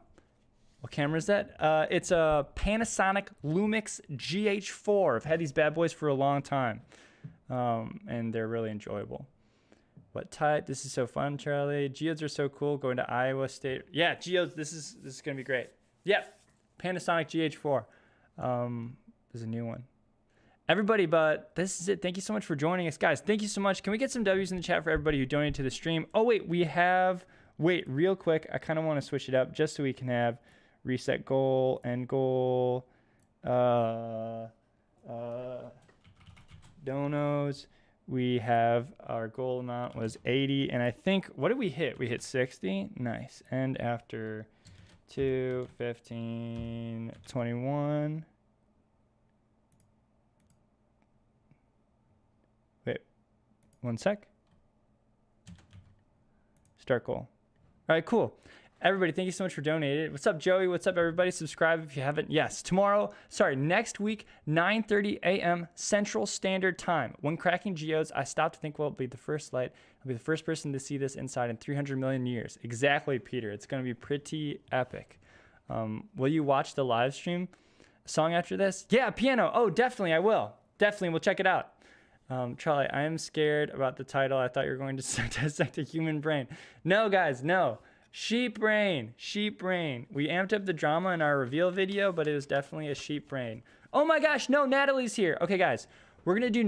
What camera is that? It's a Panasonic Lumix GH4. I've had these bad boys for a long time, and they're really enjoyable. What type? This is so fun, Charlie. Geodes are so cool. Going to Iowa State. Yeah, geodes. This is going to be great. Yep. Panasonic GH4. There's a new one. Everybody, but this is it. Thank you so much for joining us, guys. Thank you so much. Can we get some W's in the chat for everybody who donated to the stream? Oh, wait, real quick. I kind of want to switch it up just so we can have reset goal, end goal, donos. We have our goal amount was 80, and I think, what did we hit? We hit 60. Nice. And after 2, 15, 21. Wait, one sec. Start goal. All right, cool. Everybody, thank you so much for donating. What's up, Joey? What's up, everybody? Subscribe if you haven't. Yes, next week, 9:30 a.m. Central Standard Time. When cracking geodes, I stopped to think, well, it'll be the first light. I'll be the first person to see this inside in 300 million years. Exactly, Peter. It's going to be pretty epic. Will you watch the live stream song after this? Yeah, piano. Oh, definitely, I will. Definitely, we'll check it out. Charlie, I am scared about the title. I thought you were going to dissect a human brain. No, guys, no. Sheep brain. We amped up the drama in our reveal video, but it was definitely a sheep brain. Oh my gosh, no, Natalie's here. Okay, guys, we're gonna do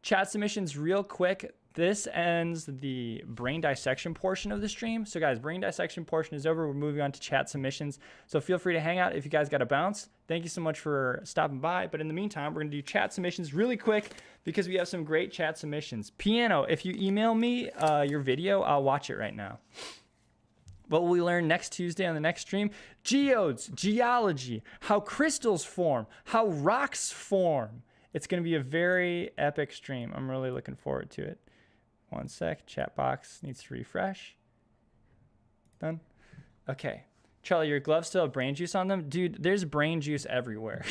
chat submissions real quick. This ends the brain dissection portion of the stream. So guys, brain dissection portion is over. We're moving on to chat submissions. So feel free to hang out if you guys got to bounce. Thank you so much for stopping by. But in the meantime, we're going to do chat submissions really quick because we have some great chat submissions. Piano, if you email me your video, I'll watch it right now. What will we learn next Tuesday on the next stream? Geodes, geology, how crystals form, how rocks form. It's going to be a very epic stream. I'm really looking forward to it. One sec, chat box needs to refresh. Done. Okay. Charlie, your gloves still have brain juice on them? Dude, there's brain juice everywhere.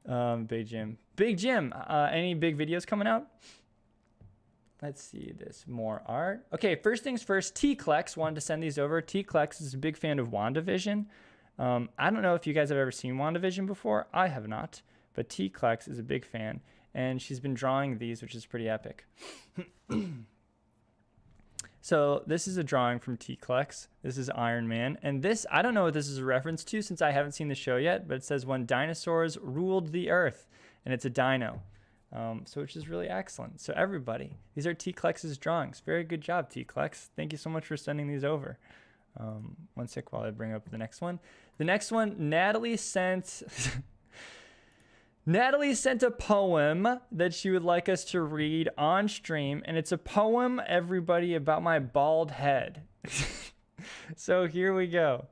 Big Jim. Any big videos coming out? Let's see this more art. Okay, first things first, T-Klex wanted to send these over. T-Klex is a big fan of WandaVision. I don't know if you guys have ever seen WandaVision before. I have not, but T-Klex is a big fan, and she's been drawing these, which is pretty epic. So this is a drawing from T-Klex. This is Iron Man, and this, I don't know what this is a reference to since I haven't seen the show yet, but it says when dinosaurs ruled the earth, and it's a dino. So which is really excellent. So everybody, these are T-Klex's drawings. Very good job, T-Klex. Thank you so much for sending these over. One sec while I bring up the next one. The next one, Natalie sent Natalie sent a poem that she would like us to read on stream, and it's a poem, everybody, about my bald head. So here we go.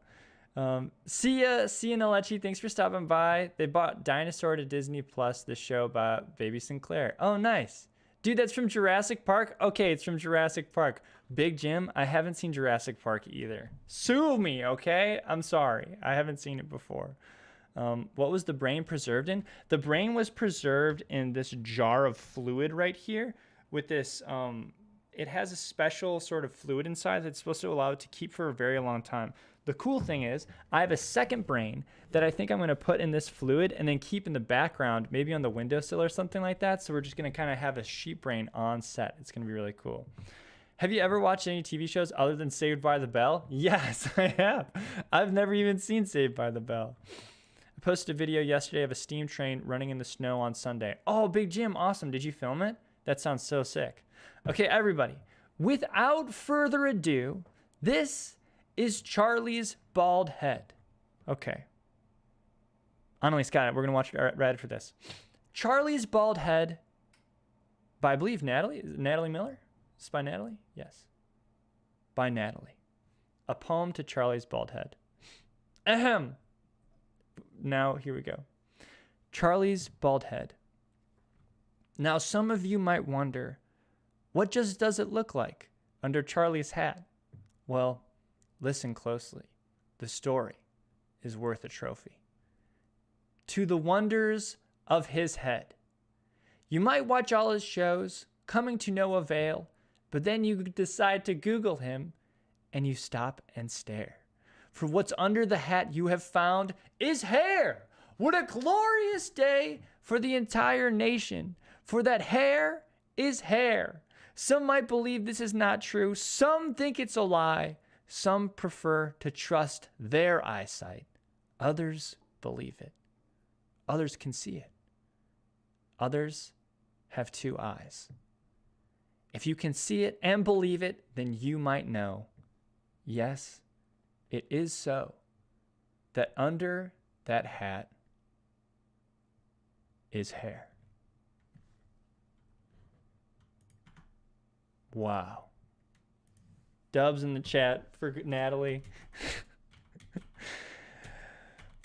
See ya, Nalechi. Thanks for stopping by. They bought Dinosaur to Disney Plus, the show about Baby Sinclair. Oh, nice. Dude, that's from Jurassic Park? Okay, it's from Jurassic Park. Big Jim, I haven't seen Jurassic Park either. Sue me, okay? I'm sorry. I haven't seen it before. What was the brain preserved in? The brain was preserved in this jar of fluid right here with this, it has a special sort of fluid inside that's supposed to allow it to keep for a very long time. The cool thing is I have a second brain that I think I'm going to put in this fluid and then keep in the background, maybe on the windowsill or something like that. So we're just going to kind of have a sheep brain on set. It's going to be really cool. Have you ever watched any TV shows other than Saved by the Bell? Yes, I have. I've never even seen Saved by the Bell. I posted a video yesterday of a steam train running in the snow on Sunday. Oh, Big Jim, awesome. Did you film it? That sounds so sick. Okay, everybody, without further ado, this is Charlie's bald head. Okay. Annalise got it. We're going to watch right for this. Charlie's bald head by, I believe, Natalie. Is it Natalie Miller? Is this by Natalie? Yes. By Natalie. A poem to Charlie's bald head. Ahem. Now, here we go. Charlie's bald head. Now, some of you might wonder, what just does it look like under Charlie's hat? Well, listen closely. The story is worth a trophy. To the wonders of his head. You might watch all his shows, coming to no avail, but then you decide to Google him, and you stop and stare. For what's under the hat you have found is hair. What a glorious day for the entire nation, for that hair is hair. Some might believe this is not true. Some think it's a lie. Some prefer to trust their eyesight. Others believe it. Others can see it. Others have two eyes. If you can see it and believe it, then you might know, yes, it is so, that under that hat is hair. Wow. Dubs in the chat for Natalie.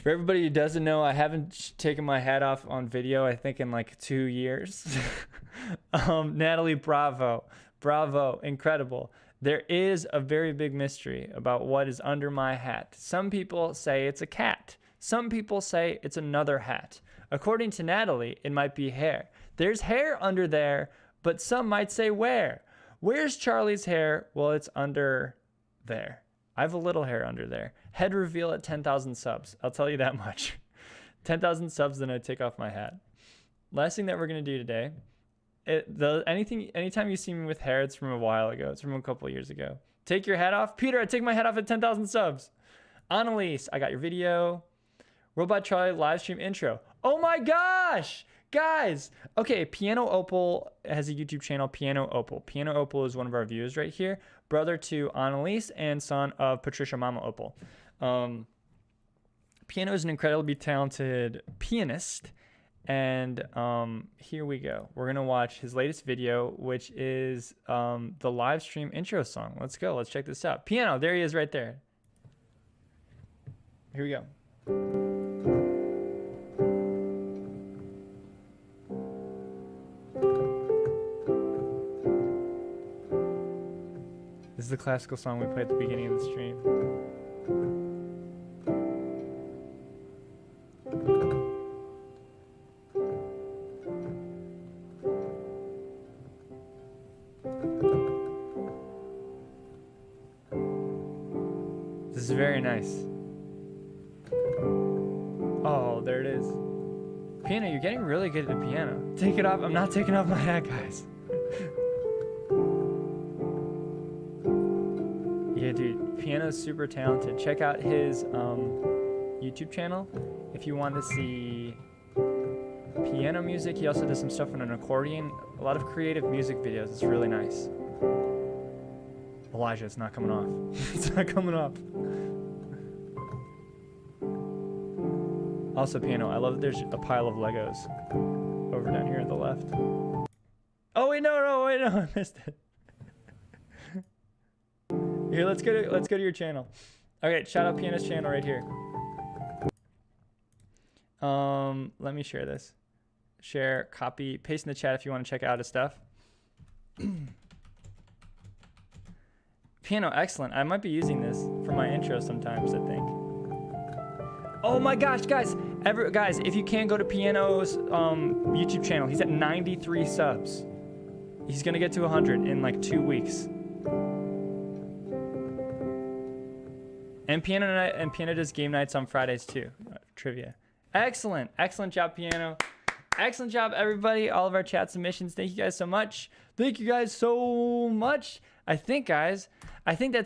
For everybody who doesn't know, I haven't taken my hat off on video, I think in like 2 years. Natalie, bravo. Bravo. Incredible. There is a very big mystery about what is under my hat. Some people say it's a cat. Some people say it's another hat. According to Natalie, it might be hair. There's hair under there, but some might say where? Where's Charlie's hair? Well, it's under there. I have a little hair under there. Head reveal at 10,000 subs. I'll tell you that much. 10,000 subs, then I take off my hat. Last thing that we're going to do today, anytime you see me with hair, it's from a while ago. It's from a couple years ago. Take your hat off. Peter, I take my hat off at 10,000 subs. Annalise, I got your video. Robot Charlie live stream intro. Oh my gosh! Guys! Okay, Piano Opal has a YouTube channel, Piano Opal. Piano Opal is one of our viewers right here. Brother to Annalise and son of Patricia Mama Opal. Piano is an incredibly talented pianist. And here we go. We're going to watch his latest video, which is the live stream intro song. Let's go. Let's check this out. Piano, there he is right there. Here we go. This is the classical song we played at the beginning of the stream. This is very nice. Oh, there it is. Piano, you're getting really good at the piano. Take it off. I'm not taking off my hat, guys. Yeah, dude, piano's super talented. Check out his YouTube channel if you want to see piano music. He also does some stuff on an accordion. A lot of creative music videos. It's really nice. Elijah, it's not coming off. It's not coming off. Also, piano, I love that there's a pile of Legos over down here on the left. Oh wait, no, I missed it. Here, let's go to your channel. Okay, shout out Piano's channel right here. Let me share this. Share, copy, paste in the chat if you want to check out his stuff. Piano, excellent. I might be using this for my intro sometimes, I think. Oh my gosh, guys, if you can go to Piano's YouTube channel, he's at 93 subs. He's gonna get to 100 in like 2 weeks. And Piano does game nights on Fridays too. Trivia. Excellent job, Piano. Excellent job, everybody. All of our chat submissions. Thank you guys so much. Thank you guys so much. I think that's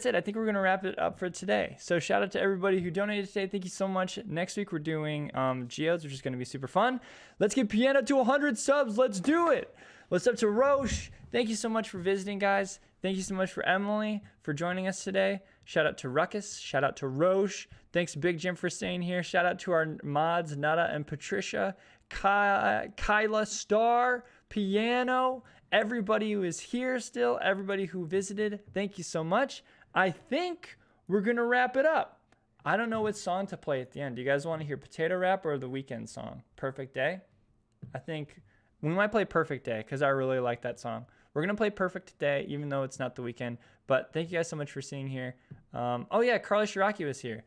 it. I think we're gonna wrap it up for today. So shout out to everybody who donated today. Thank you so much. Next week we're doing geodes, which is gonna be super fun. Let's get Piano to 100 subs. Let's do it. What's up to Roche? Thank you so much for visiting, guys. Thank you so much for Emily for joining us today. Shout out to Ruckus. Shout out to Roche. Thanks Big Jim for staying here. Shout out to our mods Nada and Patricia, Kyla, Star, Piano. Everybody who is here still, everybody who visited, thank you so much. I think we're going to wrap it up. I don't know what song to play at the end. Do you guys want to hear Potato Rap or the Weeknd song? Perfect Day? I think we might play Perfect Day because I really like that song. We're going to play Perfect Day even though it's not the Weeknd. But thank you guys so much for seeing here. Oh yeah, Carly Shiraki was here.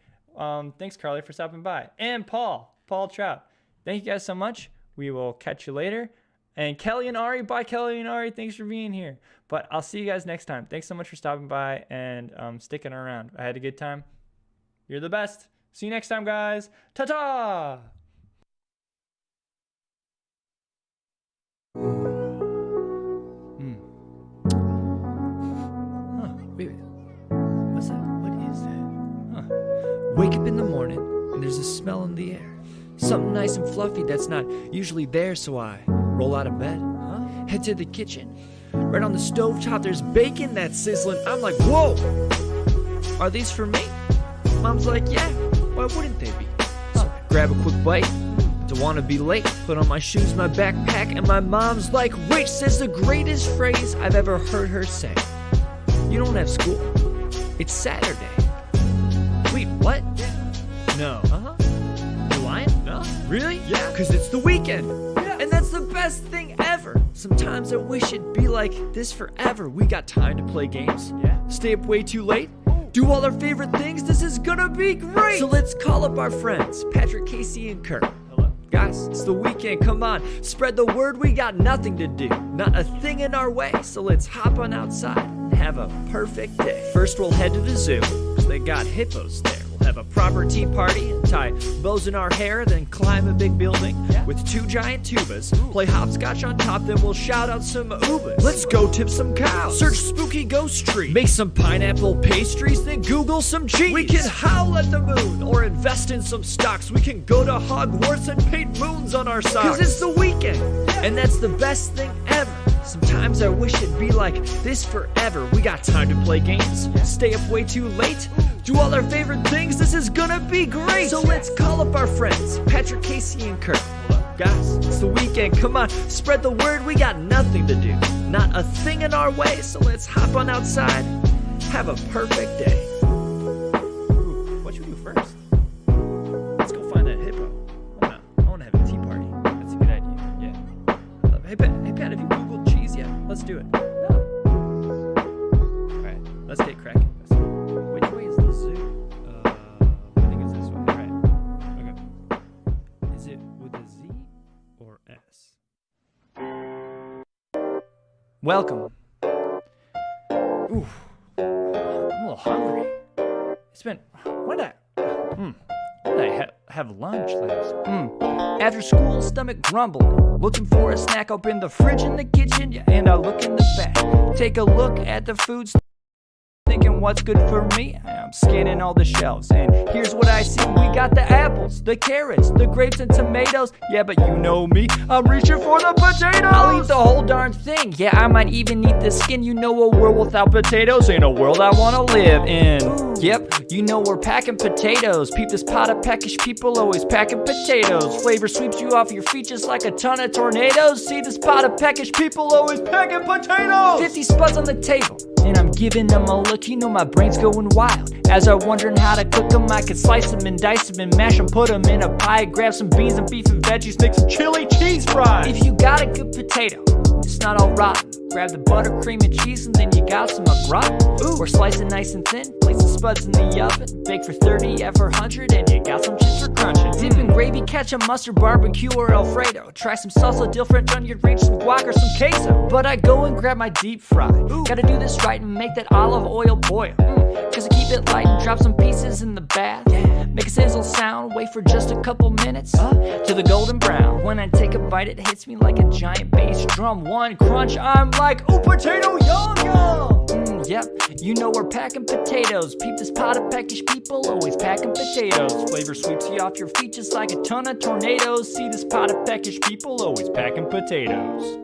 Thanks Carly for stopping by. And Paul Trout. Thank you guys so much. We will catch you later. And Kelly and Ari, bye Kelly and Ari, thanks for being here. But I'll see you guys next time. Thanks so much for stopping by and sticking around. I had a good time. You're the best. See you next time, guys. Ta-ta! Wait. What's that? What is that? Wake up in the morning and there's a smell in the air. Something nice and fluffy that's not usually there, so I roll out of bed, head to the kitchen. Right on the stovetop, there's bacon that's sizzling. I'm like, whoa! Are these for me? Mom's like, yeah, why wouldn't they be? So I grab a quick bite, don't want to be late. Put on my shoes, my backpack, and my mom's like, wait, says the greatest phrase I've ever heard her say. You don't have school. It's Saturday. Wait, what? No. You lying? No. Really? Yeah. Because it's the weekend. Yeah. And that's the best thing ever. Sometimes I wish it'd be like this forever. We got time to play games. Yeah. Stay up way too late. Do all our favorite things. This is gonna be great. So let's call up our friends, Patrick, Casey, and Kurt. Hello. Guys, it's the weekend. Come on. Spread the word. We got nothing to do. Not a thing in our way. So let's hop on outside and have a perfect day. First, we'll head to the zoo, because they got hippos there. Have a proper tea party and tie bows in our hair, then climb a big building with 2 giant tubas. Play hopscotch on top, then we'll shout out some ubas. Let's go tip some cows, search spooky ghost trees, make some pineapple pastries, then Google some cheese. We can howl at the moon or invest in some stocks. We can go to Hogwarts and paint moons on our socks. Cause it's the weekend, and that's the best thing ever. Sometimes I wish it'd be like this forever. We got time to play games, stay up way too late, do all our favorite things. This is gonna be great. So let's call up our friends, Patrick, Casey, and Kurt. Guys, it's the weekend. Come on, spread the word. We got nothing to do, not a thing in our way. So let's hop on outside, have a perfect day. Ooh, what should we do first? Let's go find that hippo. I want to have a tea party. That's a good idea. Yeah. Hey Pat, have you Googled cheese yet? Let's do it. No. All right, let's get cracking. Which way is the zoo? I think it's this way. Right. Okay. Is it with a Z or S? Welcome Ooh, I'm a little hungry. When did I have lunch last? After school, stomach grumbling. Looking for a snack, open the fridge in the kitchen, yeah, and I look in the back. Take a look at the food, thinking what's good for me. I'm scanning all the shelves, and here's what I see. We got the apples, the carrots, the grapes and tomatoes. Yeah, but you know me, I'm reaching for the potatoes. I'll eat the whole darn thing. Yeah, I might even eat the skin. You know, a world without potatoes ain't a world I wanna live in. Yep, you know we're packing potatoes. Peep this pot of peckish people always packing potatoes. Flavor sweeps you off your feet just like a ton of tornadoes. See this pot of peckish people always packing potatoes. 50 spuds on the table, and I'm giving them a look. You know my brain's going wild. As I'm wondering how to cook them, I could slice them and dice them and mash them, put them in a pie, grab some beans and beef and veggies, make some chili cheese fries. If you got a good potato, it's not all rotten. Grab the butter, cream, and cheese, and then you got some au gratin. Or slice it nice and thin, place the spuds in the oven, bake for 30 at 400, and you got some chips for crunching. Dip in gravy, ketchup, mustard, barbecue, or Alfredo. Try some salsa, dill, French onion ranch, some guac, or some queso. But I go and grab my deep fry. Gotta do this right and make that olive oil boil. Cause I keep it light and drop some pieces in the bath. Make a sizzle sound, wait for just a couple minutes to the golden brown. When I take a bite, it hits me like a giant bass drum. One crunch, I'm like, ooh, potato, yum, yum. Yep, you know we're packing potatoes. Peep this pot of peckish people always packing potatoes. Flavor sweeps you off your feet just like a ton of tornadoes. See this pot of peckish people always packing potatoes.